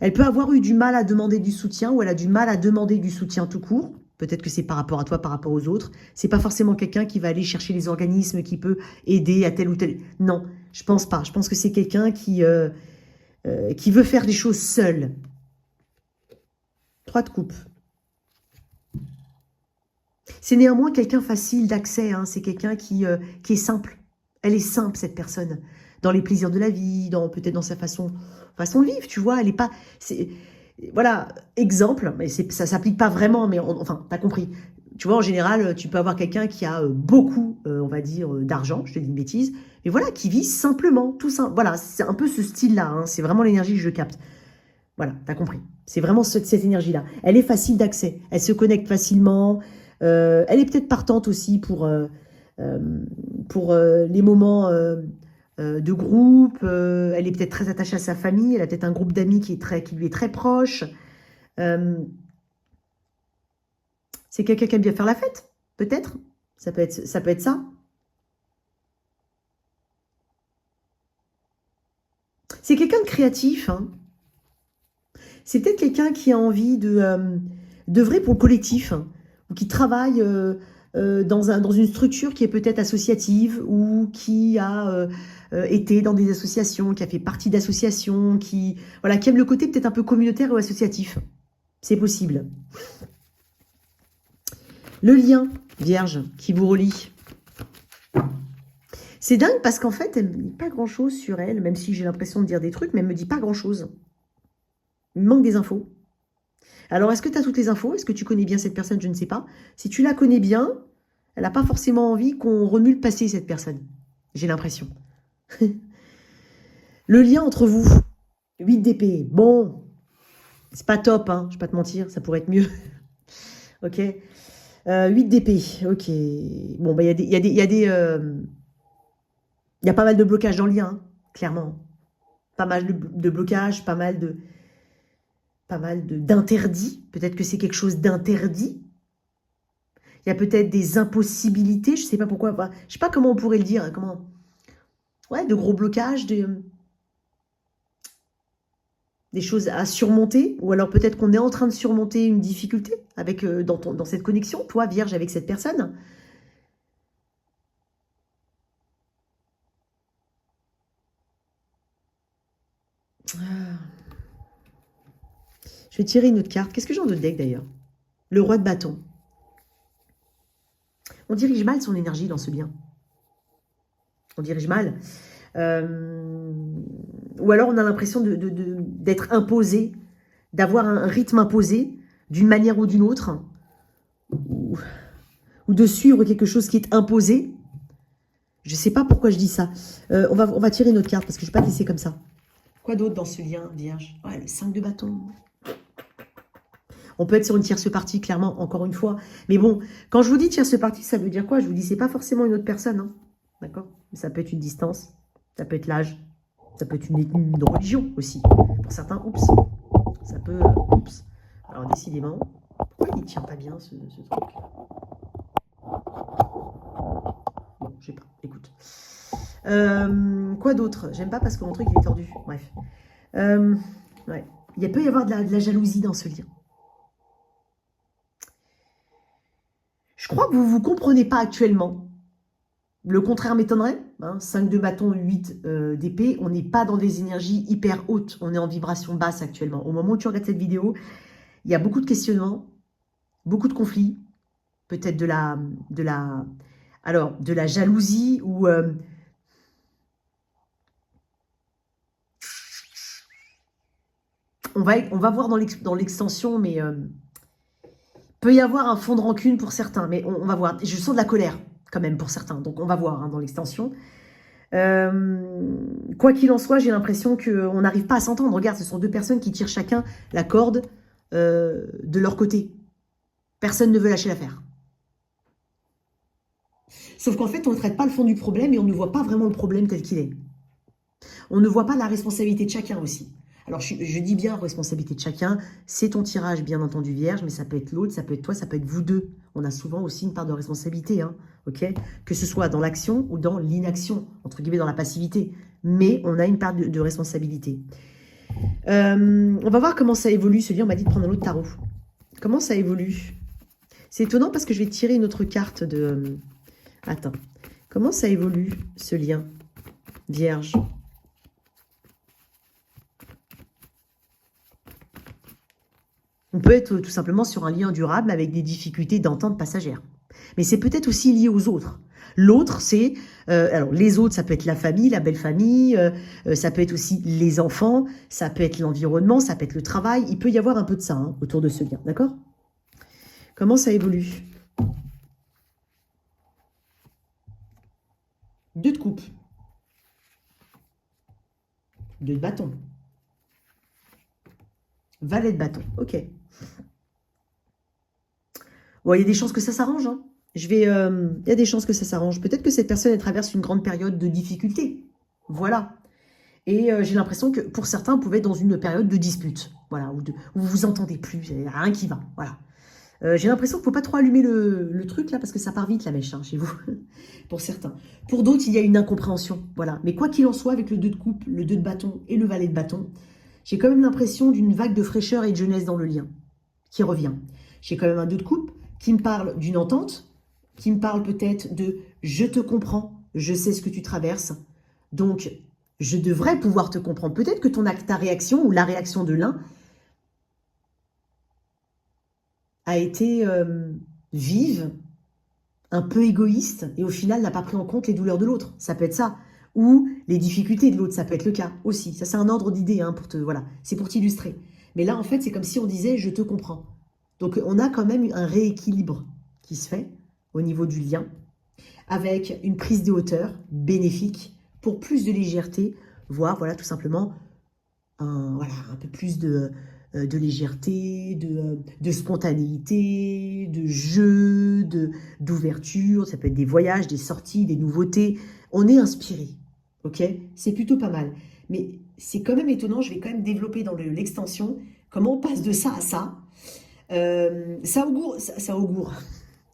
Elle peut avoir eu du mal à demander du soutien ou elle a du mal à demander du soutien tout court. Peut-être que c'est par rapport à toi, par rapport aux autres. C'est pas forcément quelqu'un qui va aller chercher les organismes, qui peut aider à tel ou tel... Non, je pense pas. Je pense que c'est quelqu'un qui veut faire des choses seul. 3 de coupe. C'est néanmoins quelqu'un facile d'accès. Hein. C'est quelqu'un qui est simple. Elle est simple, cette personne. Dans les plaisirs de la vie, peut-être dans sa façon de vivre, tu vois. Elle n'est pas... Voilà, exemple, mais ça ne s'applique pas vraiment, mais enfin, tu as compris. Tu vois, en général, tu peux avoir quelqu'un qui a beaucoup, on va dire, d'argent, je te dis une bêtise, mais voilà, qui vit simplement, tout ça. Voilà, c'est un peu ce style-là, hein, c'est vraiment l'énergie que je capte. Voilà, tu as compris. C'est vraiment cette énergie-là. Elle est facile d'accès, elle se connecte facilement, elle est peut-être partante aussi pour les moments de groupe, elle est peut-être très attachée à sa famille, elle a peut-être un groupe d'amis qui lui est très proche. C'est quelqu'un qui aime bien faire la fête, peut-être. Ça peut être ça. C'est quelqu'un de créatif. Hein. C'est peut-être quelqu'un qui a envie d'œuvrer pour le collectif, hein, ou qui travaille dans une structure qui est peut-être associative ou qui a été dans des associations, qui a fait partie d'associations, qui aime le côté peut-être un peu communautaire ou associatif. C'est possible. Le lien, Vierge, qui vous relie. C'est dingue parce qu'en fait, elle ne me dit pas grand-chose sur elle, même si j'ai l'impression de dire des trucs, mais elle ne me dit pas grand-chose. Il me manque des infos. Alors, est-ce que tu as toutes les infos? Est-ce que tu connais bien cette personne? Je ne sais pas. Si tu la connais bien, elle n'a pas forcément envie qu'on remue le passé, cette personne. J'ai l'impression. Le lien entre vous. 8 d'épée. Bon, c'est pas top, hein, je ne vais pas te mentir, ça pourrait être mieux. Ok. 8 d'épée, ok. Bon, bah, il y a pas mal de blocages dans le lien, hein, clairement. Pas mal de blocages, pas mal d'interdits. Peut-être que c'est quelque chose d'interdit. Il y a peut-être des impossibilités, je ne sais pas pourquoi. Enfin, je ne sais pas comment on pourrait le dire. Comment... Ouais, de gros blocages, des choses à surmonter. Ou alors peut-être qu'on est en train de surmonter une difficulté avec, dans cette connexion, toi, Vierge, avec cette personne. Je vais tirer une autre carte. Qu'est-ce que j'ai en autre deck d'ailleurs? Le roi de bâton. On dirige mal son énergie dans ce lien. On dirige mal. Ou alors on a l'impression d'être imposé, d'avoir un rythme imposé d'une manière ou d'une autre, ou de suivre quelque chose qui est imposé. Je ne sais pas pourquoi je dis ça. On va tirer une autre carte parce que je ne vais pas te laisser comme ça. Quoi d'autre dans ce lien, Vierge? Ouais, le 5 de bâton. On peut être sur une tierce partie, clairement, encore une fois. Mais bon, quand je vous dis tierce partie, ça veut dire quoi? Je vous dis, c'est pas forcément une autre personne. Hein. D'accord? Ça peut être une distance, ça peut être l'âge, ça peut être une religion aussi. Pour certains, oups. Ça peut... oups. Alors, décidément, pourquoi il ne tient pas bien, ce truc? Bon, je sais pas. Écoute. Quoi d'autre? J'aime pas parce que mon truc, il est tordu. Bref. Ouais. Il peut y avoir de la jalousie dans ce lien. Je crois que vous ne vous comprenez pas actuellement. Le contraire m'étonnerait. Hein, 5 de bâton, 8 d'épée. On n'est pas dans des énergies hyper hautes. On est en vibration basse actuellement. Au moment où tu regardes cette vidéo, il y a beaucoup de questionnements, beaucoup de conflits. Peut-être de la jalousie ou... on va voir dans l'extension, mais... peut y avoir un fond de rancune pour certains, mais on va voir. Je sens de la colère quand même pour certains, donc on va voir hein, dans l'extension. Quoi qu'il en soit, j'ai l'impression qu'on n'arrive pas à s'entendre. Regarde, ce sont deux personnes qui tirent chacun la corde de leur côté. Personne ne veut lâcher l'affaire. Sauf qu'en fait, on ne traite pas le fond du problème et on ne voit pas vraiment le problème tel qu'il est. On ne voit pas la responsabilité de chacun aussi. Alors, je dis bien responsabilité de chacun. C'est ton tirage, bien entendu, Vierge, mais ça peut être l'autre, ça peut être toi, ça peut être vous deux. On a souvent aussi une part de responsabilité, hein, ok? Que ce soit dans l'action ou dans l'inaction, entre guillemets, dans la passivité. Mais on a une part de responsabilité. On va voir comment ça évolue. Celui on m'a dit de prendre un autre tarot. Comment ça évolue? C'est étonnant parce que je vais tirer une autre carte de... Attends. Comment ça évolue, ce lien, Vierge? On peut être tout simplement sur un lien durable avec des difficultés d'entente passagère. Mais c'est peut-être aussi lié aux autres. L'autre, c'est... alors, les autres, ça peut être la famille, la belle famille, ça peut être aussi les enfants, ça peut être l'environnement, ça peut être le travail. Il peut y avoir un peu de ça hein, autour de ce lien, d'accord? Comment ça évolue? 2 de coupe. 2 de bâton. Valet de bâton, ok. Bon, il y a des chances que ça s'arrange. Hein. Il y a des chances que ça s'arrange. Peut-être que cette personne elle traverse une grande période de difficulté. Voilà. Et j'ai l'impression que pour certains, vous pouvez être dans une période de dispute. Voilà, où vous vous entendez plus. Il n'y a rien qui va. Voilà. J'ai l'impression qu'il ne faut pas trop allumer le truc là parce que ça part vite la mèche hein, chez vous. Pour certains. Pour d'autres, il y a une incompréhension. Voilà. Mais quoi qu'il en soit, avec le 2 de coupe, le 2 de bâton et le valet de bâton, j'ai quand même l'impression d'une vague de fraîcheur et de jeunesse dans le lien qui revient. J'ai quand même un 2 de coupe qui me parle d'une entente, qui me parle peut-être de « je te comprends, je sais ce que tu traverses, donc je devrais pouvoir te comprendre ». Peut-être que ta réaction ou la réaction de l'un a été vive, un peu égoïste, et au final n'a pas pris en compte les douleurs de l'autre. Ça peut être ça. Ou les difficultés de l'autre, ça peut être le cas aussi. Ça, c'est un ordre d'idée, hein, voilà, c'est pour t'illustrer. Mais là, en fait, c'est comme si on disait « je te comprends ». Donc, on a quand même un rééquilibre qui se fait au niveau du lien, avec une prise de hauteur bénéfique pour plus de légèreté, voire, voilà, tout simplement, un peu plus de légèreté, de spontanéité, de jeu, d'ouverture, ça peut être des voyages, des sorties, des nouveautés. On est inspiré, ok? C'est plutôt pas mal. Mais c'est quand même étonnant, je vais quand même développer dans l'extension comment on passe de ça à ça. Ça augure, ça augure.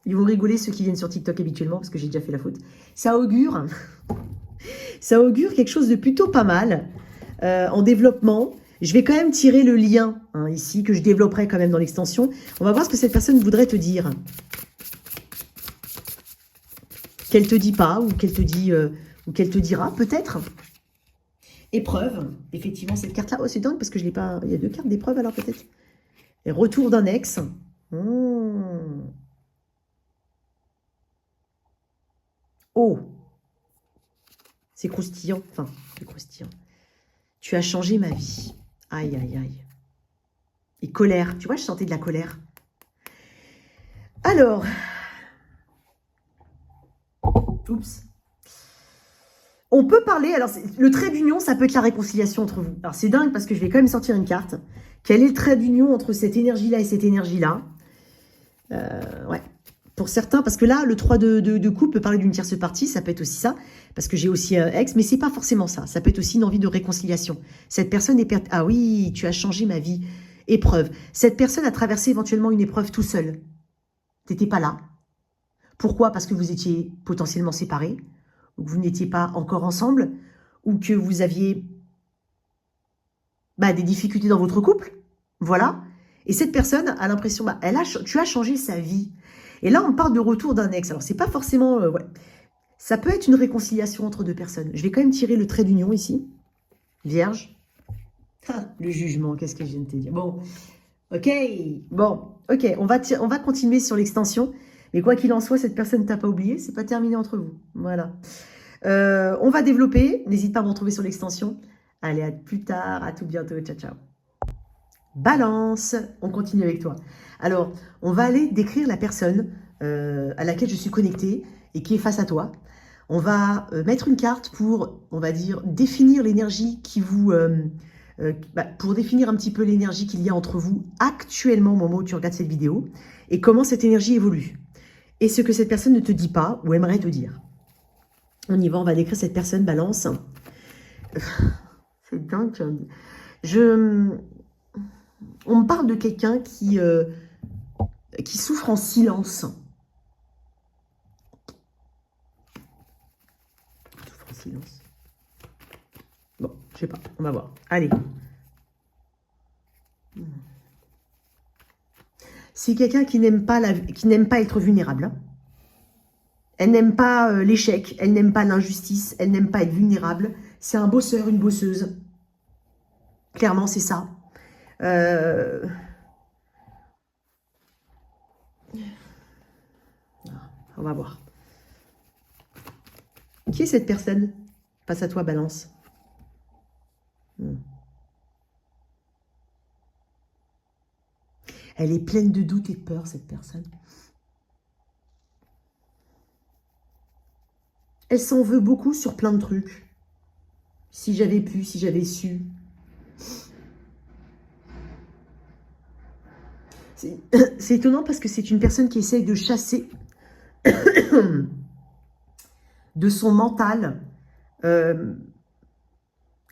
Ils vont rigoler ceux qui viennent sur TikTok habituellement parce que j'ai déjà fait la faute. Ça augure, ça augure quelque chose de plutôt pas mal en développement. Je vais quand même tirer le lien ici que je développerai quand même dans l'extension. On va voir ce que cette personne voudrait te dire. Qu'elle te dit pas ou qu'elle te dit ou qu'elle te dira peut-être. Épreuve, effectivement cette carte-là. Oh c'est dingue parce que je l'ai pas. Il y a 2 cartes d'épreuve alors peut-être. Et retour d'un ex. Oh, c'est croustillant. Enfin, c'est croustillant. Tu as changé ma vie. Aïe, aïe, aïe. Et colère. Tu vois, je sentais de la colère. Alors. Oups. On peut parler. Alors, le trait d'union, ça peut être la réconciliation entre vous. Alors, c'est dingue parce que je vais quand même sortir une carte. Quel est le trait d'union entre cette énergie-là et cette énergie-là? Ouais. Pour certains, parce que là, le 3 de coupe peut parler d'une tierce partie, ça peut être aussi ça, parce que j'ai aussi un ex, mais c'est pas forcément ça. Ça peut être aussi une envie de réconciliation. Cette personne est... Ah oui, tu as changé ma vie. Épreuve. Cette personne a traversé éventuellement une épreuve tout seul. T'étais pas là. Pourquoi? Parce que vous étiez potentiellement séparés, ou que vous n'étiez pas encore ensemble, ou que vous aviez des difficultés dans votre couple. Voilà. Et cette personne a l'impression, tu as changé sa vie. Et là, on parle de retour d'un ex. Alors, c'est pas forcément... ouais. Ça peut être une réconciliation entre 2 personnes. Je vais quand même tirer le trait d'union ici. Vierge. Ah, le jugement, qu'est-ce que je viens de te dire? Bon, ok. Bon, ok. On va continuer sur l'extension. Mais quoi qu'il en soit, cette personne ne t'a pas oublié. C'est pas terminé entre vous. Voilà. On va développer. N'hésite pas à me retrouver sur l'extension. Allez, à plus tard. À tout bientôt. Ciao, ciao. Balance, on continue avec toi. Alors, on va aller décrire la personne à laquelle je suis connectée et qui est face à toi. On va mettre une carte pour, on va dire, définir l'énergie qui vous... pour définir un petit peu l'énergie qu'il y a entre vous actuellement au moment où tu regardes cette vidéo et comment cette énergie évolue. Et ce que cette personne ne te dit pas ou aimerait te dire. On y va, on va décrire cette personne, Balance. C'est dingue. On me parle de quelqu'un qui souffre en silence. Souffre en silence. Bon, je sais pas, on va voir. Allez. C'est quelqu'un qui n'aime pas, être vulnérable. Hein. Elle n'aime pas l'échec, elle n'aime pas l'injustice, elle n'aime pas être vulnérable. C'est un bosseur, une bosseuse. Clairement, c'est ça. On va voir. Qui est cette personne? Face à toi, Balance. Elle est pleine de doutes et de peur, cette personne. Elle s'en veut beaucoup sur plein de trucs. Si j'avais pu, si j'avais su. C'est étonnant parce que c'est une personne qui essaye de chasser de son mental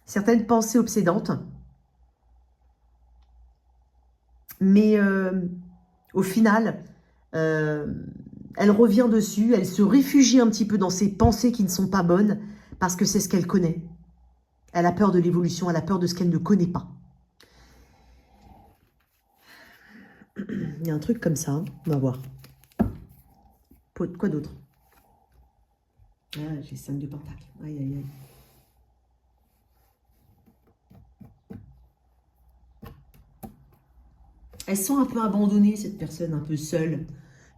certaines pensées obsédantes. Mais au final, elle revient dessus, elle se réfugie un petit peu dans ses pensées qui ne sont pas bonnes parce que c'est ce qu'elle connaît. Elle a peur de l'évolution, elle a peur de ce qu'elle ne connaît pas. Il y a un truc comme ça, on va voir. Quoi d'autre? Ah, j'ai 5 de pentacle. Aïe, aïe, aïe. Elle se sent un peu abandonnée, cette personne, un peu seule.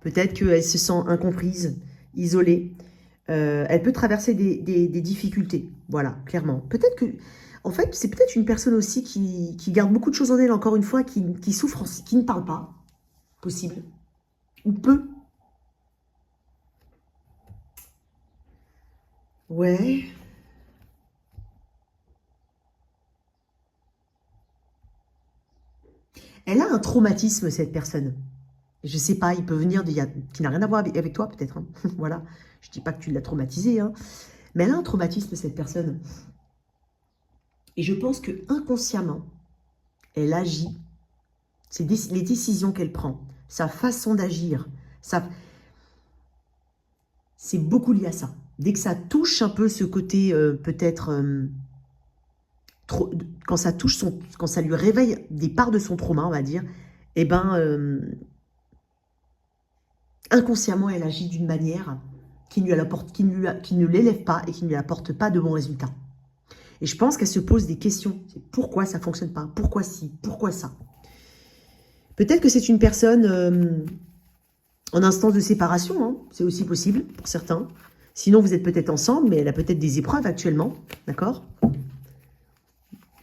Peut-être qu'elle se sent incomprise, isolée. Elle peut traverser des difficultés. Voilà, clairement. Peut-être que... En fait, c'est peut-être une personne aussi qui garde beaucoup de choses en elle, encore une fois, qui souffre, qui ne parle pas. Possible. Ou peu. Ouais. Elle a un traumatisme, cette personne. Je sais pas, il peut venir qui n'a rien à voir avec toi, peut-être. Hein. Voilà. Je dis pas que tu l'as traumatisé, hein. Mais elle a un traumatisme, cette personne. Et je pense que inconsciemment, elle agit. C'est les décisions qu'elle prend, sa façon d'agir, c'est beaucoup lié à ça. Dès que ça touche un peu ce côté, peut-être, quand ça lui réveille des parts de son trauma, on va dire, eh ben, inconsciemment, elle agit d'une manière qui ne l'élève pas et qui ne lui apporte pas de bons résultats. Et je pense qu'elle se pose des questions. Pourquoi ça ne fonctionne pas? Pourquoi ci? Pourquoi ça? Peut-être que c'est une personne en instance de séparation. Hein. C'est aussi possible pour certains. Sinon, vous êtes peut-être ensemble, mais elle a peut-être des épreuves actuellement. D'accord?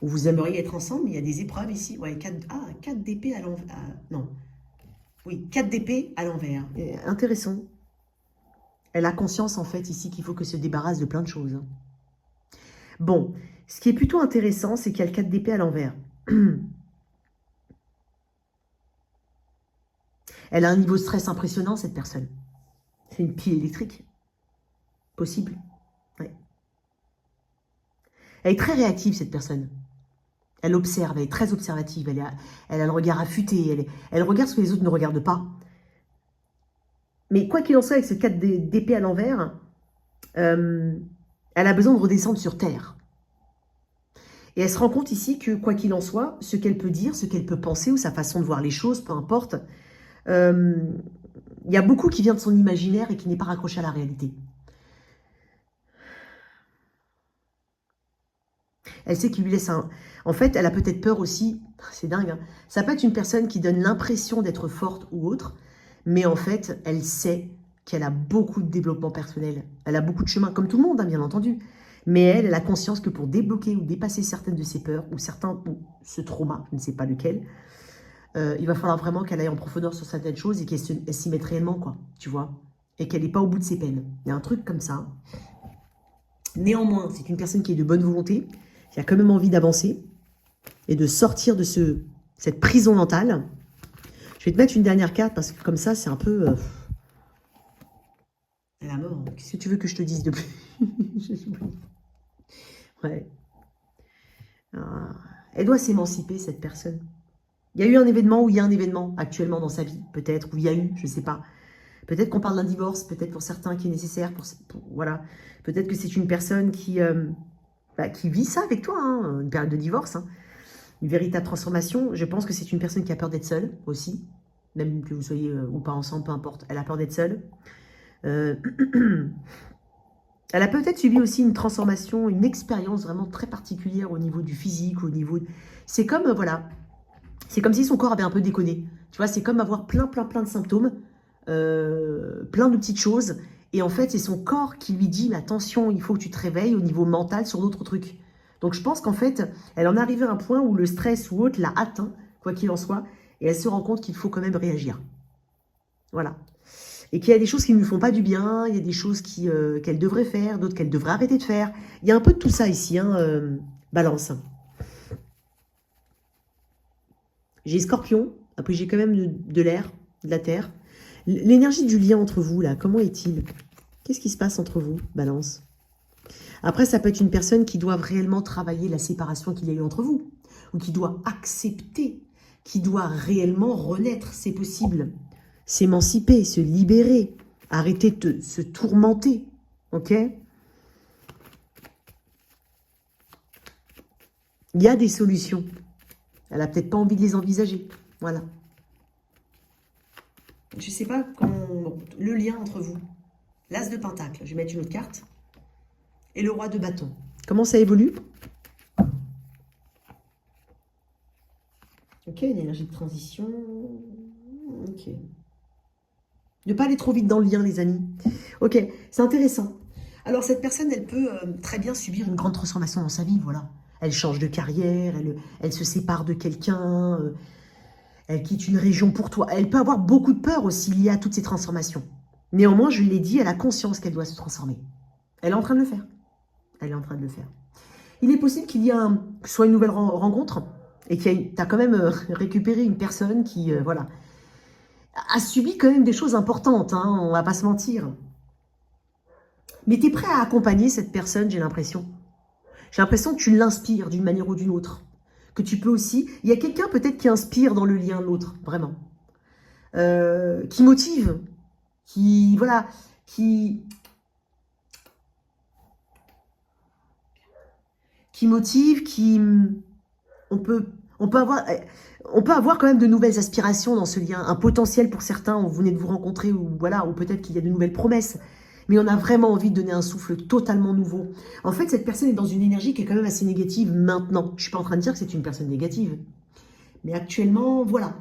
Ou vous aimeriez être ensemble, mais il y a des épreuves ici. Ouais, 4 d'épée à l'envers. Non. Oui, 4 d'épée à l'envers. Intéressant. Elle a conscience, en fait, ici, qu'il faut que se débarrasse de plein de choses. Hein. Bon, ce qui est plutôt intéressant, c'est qu'il y a le 4 d'épée à l'envers. Elle a un niveau de stress impressionnant, cette personne. C'est une pile électrique. Possible. Ouais. Elle est très réactive, cette personne. Elle observe, elle est très observative. Elle a le regard affûté. Elle regarde ce que les autres ne regardent pas. Mais quoi qu'il en soit, avec ce 4 d'épée à l'envers, elle a besoin de redescendre sur Terre. Et elle se rend compte ici que, quoi qu'il en soit, ce qu'elle peut dire, ce qu'elle peut penser, ou sa façon de voir les choses, peu importe, il y a beaucoup qui vient de son imaginaire et qui n'est pas raccroché à la réalité. Elle sait qu'il lui laisse un... En fait, elle a peut-être peur aussi, c'est dingue, hein, ça peut être une personne qui donne l'impression d'être forte ou autre, mais en fait, elle sait qu'elle a beaucoup de développement personnel. Elle a beaucoup de chemin, comme tout le monde, hein, bien entendu. Mais elle a conscience que pour débloquer ou dépasser certaines de ses peurs, ou ce trauma, je ne sais pas lequel, il va falloir vraiment qu'elle aille en profondeur sur certaines choses et qu'elle s'y mette réellement, quoi, tu vois, et qu'elle n'est pas au bout de ses peines. Il y a un truc comme ça. Néanmoins, c'est une personne qui est de bonne volonté, qui a quand même envie d'avancer et de sortir de cette prison mentale. Je vais te mettre une dernière carte parce que comme ça, c'est un peu... Elle a mort. Qu'est-ce que tu veux que je te dise de plus? Ouais. Elle doit s'émanciper, cette personne. Il y a eu un événement ou il y a un événement actuellement dans sa vie, peut-être, ou il y a eu, je ne sais pas. Peut-être qu'on parle d'un divorce, peut-être pour certains qui est nécessaire, voilà. Peut-être que c'est une personne qui vit ça avec toi, hein, une période de divorce, hein, une véritable transformation. Je pense que c'est une personne qui a peur d'être seule aussi, même que vous soyez ou pas ensemble, peu importe. Elle a peur d'être seule. Elle a peut-être subi aussi une transformation, une expérience vraiment très particulière au niveau du physique, au niveau... C'est comme, voilà, c'est comme si son corps avait un peu déconné. Tu vois, c'est comme avoir plein de symptômes, plein de petites choses. Et en fait, c'est son corps qui lui dit, mais attention, il faut que tu te réveilles au niveau mental sur d'autres trucs. Donc, je pense qu'en fait, elle en est arrivée à un point où le stress ou autre l'a atteint, quoi qu'il en soit. Et elle se rend compte qu'il faut quand même réagir. Voilà. Et qu'il y a des choses qui ne lui font pas du bien, il y a des choses qu'elle devrait faire, d'autres qu'elle devrait arrêter de faire. Il y a un peu de tout ça ici, hein, Balance. J'ai Scorpion, après j'ai quand même de l'air, de la terre. L'énergie du lien entre vous, là, comment est-il? Qu'est-ce qui se passe entre vous, Balance? Après, ça peut être une personne qui doit réellement travailler la séparation qu'il y a eu entre vous, ou qui doit accepter, qui doit réellement renaître, c'est possible. S'émanciper, se libérer, arrêter de se tourmenter, ok? Il y a des solutions. Elle n'a peut-être pas envie de les envisager, voilà. Je ne sais pas comment... le lien entre vous. L'As de Pentacle, je vais mettre une autre carte. Et le Roi de Bâton. Comment ça évolue? Ok, une énergie de transition. Ok. Ne pas aller trop vite dans le lien, les amis. Ok, c'est intéressant. Alors, cette personne, elle peut très bien subir une grande transformation dans sa vie, voilà. Elle change de carrière, elle se sépare de quelqu'un, elle quitte une région pour toi. Elle peut avoir beaucoup de peur aussi liée à toutes ces transformations. Néanmoins, je l'ai dit, elle a conscience qu'elle doit se transformer. Elle est en train de le faire. Elle est en train de le faire. Il est possible qu'il y ait soit une nouvelle rencontre et que tu as quand même récupéré une personne qui, voilà. a subi quand même des choses importantes, hein, on va pas se mentir. Mais tu es prêt à accompagner cette personne, j'ai l'impression. J'ai l'impression que tu l'inspires d'une manière ou d'une autre. Que tu peux aussi... Il y a quelqu'un peut-être qui inspire dans le lien de l'autre, vraiment. Qui motive, qui... Voilà, qui motive, qui... On peut avoir quand même de nouvelles aspirations dans ce lien, un potentiel pour certains, vous venez de vous rencontrer, ou voilà, ou peut-être qu'il y a de nouvelles promesses, mais on a vraiment envie de donner un souffle totalement nouveau. En fait, cette personne est dans une énergie qui est quand même assez négative maintenant. Je ne suis pas en train de dire que c'est une personne négative, mais actuellement, voilà,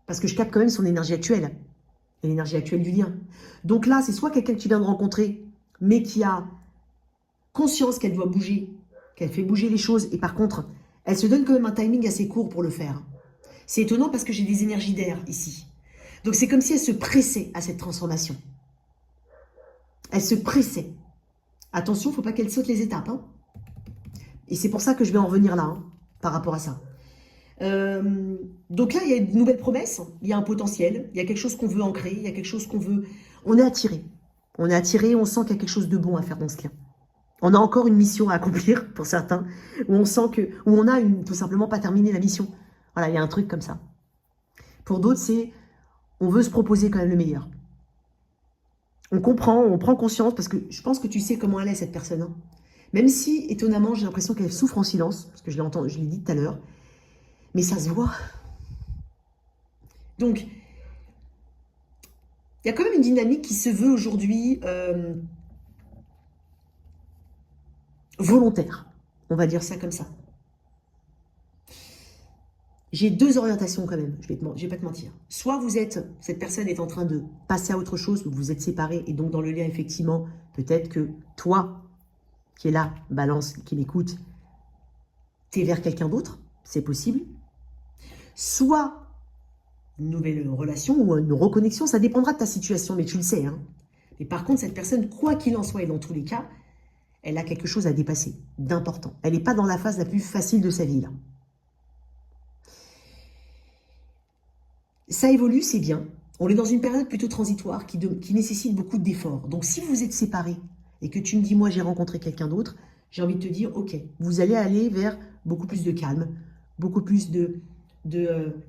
parce que je capte quand même son énergie actuelle, et l'énergie actuelle du lien. Donc là, c'est soit quelqu'un que tu viens de rencontrer, mais qui a conscience qu'elle doit bouger, qu'elle fait bouger les choses, et par contre, elle se donne quand même un timing assez court pour le faire. C'est étonnant parce que j'ai des énergies d'air ici. Donc c'est comme si elle se pressait à cette transformation. Elle se pressait. Attention, il ne faut pas qu'elle saute les étapes. Hein. Et c'est pour ça que je vais en revenir là, hein, par rapport à ça. Donc là, il y a de nouvelles promesses, il y a un potentiel, il y a quelque chose qu'on veut ancrer, il y a quelque chose qu'on veut... On est attiré. On est attiré, on sent qu'il y a quelque chose de bon à faire dans ce lien. On a encore une mission à accomplir pour certains, où on sent que, où on a tout simplement pas terminé la mission. Voilà, il y a un truc comme ça. Pour d'autres, c'est, on veut se proposer quand même le meilleur. On comprend, on prend conscience, parce que je pense que tu sais comment elle est, cette personne. Hein. Même si, étonnamment, j'ai l'impression qu'elle souffre en silence, parce que je l'ai dit tout à l'heure, mais ça se voit. Donc, il y a quand même une dynamique qui se veut aujourd'hui volontaire. On va dire ça comme ça. J'ai deux orientations quand même, je vais pas te mentir. Soit cette personne est en train de passer à autre chose, vous vous êtes séparés, et donc dans le lien, effectivement, peut-être que toi, qui es là, balance, qui m'écoute, t'es vers quelqu'un d'autre, c'est possible. Soit une nouvelle relation ou une reconnexion, ça dépendra de ta situation, mais tu le sais. Hein. Mais par contre, cette personne, quoi qu'il en soit, et dans tous les cas, elle a quelque chose à dépasser, d'important. Elle n'est pas dans la phase la plus facile de sa vie, là. Ça évolue, c'est bien. On est dans une période plutôt transitoire qui nécessite beaucoup d'efforts. Donc, si vous êtes séparés et que tu me dis, moi, j'ai rencontré quelqu'un d'autre, j'ai envie de te dire, ok, vous allez aller vers beaucoup plus de calme, beaucoup plus il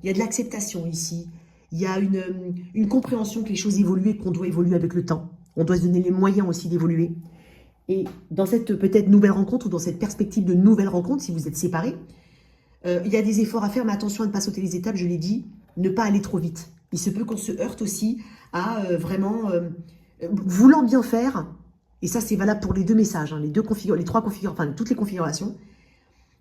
y a de l'acceptation ici. Il y a une compréhension que les choses évoluent et qu'on doit évoluer avec le temps. On doit se donner les moyens aussi d'évoluer. Et dans cette peut-être nouvelle rencontre ou dans cette perspective de nouvelle rencontre, si vous êtes séparés, il y a des efforts à faire, mais attention à ne pas sauter les étapes, je l'ai dit, ne pas aller trop vite. Il se peut qu'on se heurte aussi à vraiment voulant bien faire, et ça c'est valable pour les deux messages, hein, les trois configurations, enfin toutes les configurations,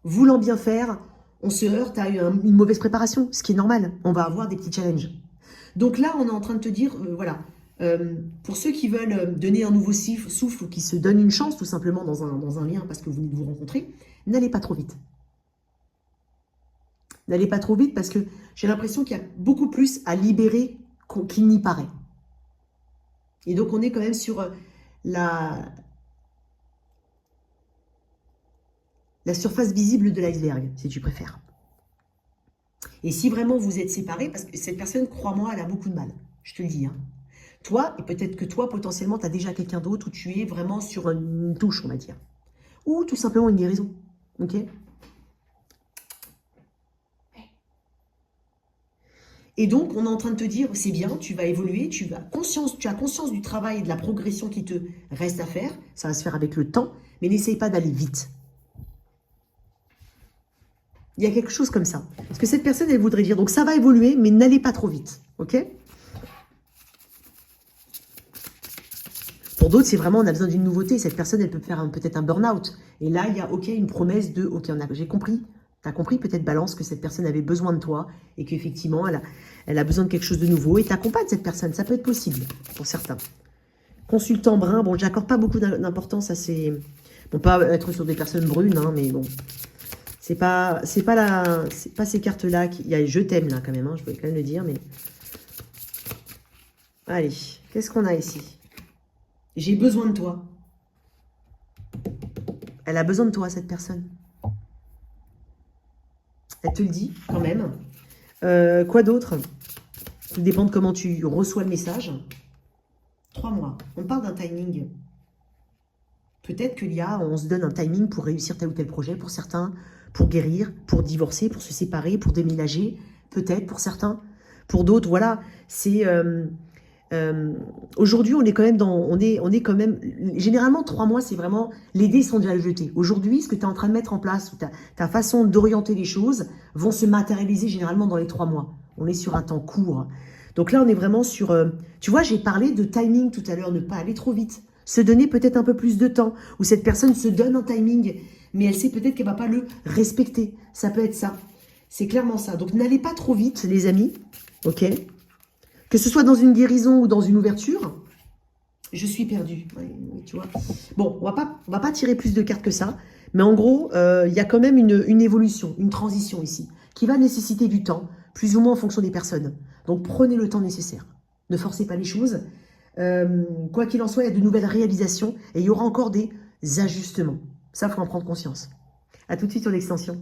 voulant bien faire, on se heurte à une mauvaise préparation, ce qui est normal, on va avoir des petits challenges. Donc là, on est en train de te dire, voilà, pour ceux qui veulent donner un nouveau souffle ou qui se donnent une chance tout simplement dans un lien parce que vous venez de vous rencontrer, n'allez pas trop vite. N'allez pas trop vite parce que j'ai l'impression qu'il y a beaucoup plus à libérer qu'il n'y paraît. Et donc, on est quand même sur la surface visible de l'iceberg, si tu préfères. Et si vraiment vous êtes séparés, parce que cette personne, crois-moi, elle a beaucoup de mal. Je te le dis. Hein. Toi, et peut-être que toi, potentiellement, tu as déjà quelqu'un d'autre où tu es vraiment sur une touche, on va dire. Ou tout simplement une guérison. Ok ? Et donc, on est en train de te dire, c'est bien, tu vas évoluer, tu as conscience du travail et de la progression qui te reste à faire. Ça va se faire avec le temps, mais n'essaye pas d'aller vite. Il y a quelque chose comme ça. Parce que cette personne, elle voudrait dire, donc ça va évoluer, mais n'allez pas trop vite. Ok ? Pour d'autres, c'est vraiment, on a besoin d'une nouveauté. Cette personne, elle peut faire peut-être un burn-out. Et là, il y a, ok, une promesse de, ok, j'ai compris. Tu as compris peut-être, Balance, que cette personne avait besoin de toi et qu'effectivement, elle a besoin de quelque chose de nouveau. Et t'accompagnes cette personne. Ça peut être possible pour certains. Consultant brun, bon, j'accorde pas beaucoup d'importance à ces... Bon, pas être sur des personnes brunes, hein, mais bon. C'est pas ces cartes-là. Il y a je t'aime là quand même, hein, je voulais quand même le dire, mais... Allez, qu'est-ce qu'on a ici? J'ai besoin de toi. Elle a besoin de toi, cette personne. Elle te le dit, quand même. Quoi d'autre? Tout dépend de comment tu reçois le message. 3 mois. On parle d'un timing. Peut-être on se donne un timing pour réussir tel ou tel projet. Pour certains, pour guérir, pour divorcer, pour se séparer, pour déménager. Peut-être pour certains. Pour d'autres, voilà. C'est... aujourd'hui, on est quand même généralement, 3 mois, c'est vraiment, les dés sont déjà jetés. Aujourd'hui, ce que tu es en train de mettre en place, ta façon d'orienter les choses, vont se matérialiser généralement dans les 3 mois. On est sur un temps court. Donc là, on est vraiment sur, tu vois, j'ai parlé de timing tout à l'heure, ne pas aller trop vite. Se donner peut-être un peu plus de temps, où cette personne se donne un timing, mais elle sait peut-être qu'elle ne va pas le respecter. Ça peut être ça. C'est clairement ça. Donc n'allez pas trop vite, les amis. Ok ? Que ce soit dans une guérison ou dans une ouverture, je suis perdue. Oui, tu vois. Bon, on va pas tirer plus de cartes que ça. Mais en gros, il y a quand même une évolution, une transition ici, qui va nécessiter du temps, plus ou moins en fonction des personnes. Donc prenez le temps nécessaire. Ne forcez pas les choses. Quoi qu'il en soit, il y a de nouvelles réalisations et il y aura encore des ajustements. Ça, il faut en prendre conscience. À tout de suite sur l'extension.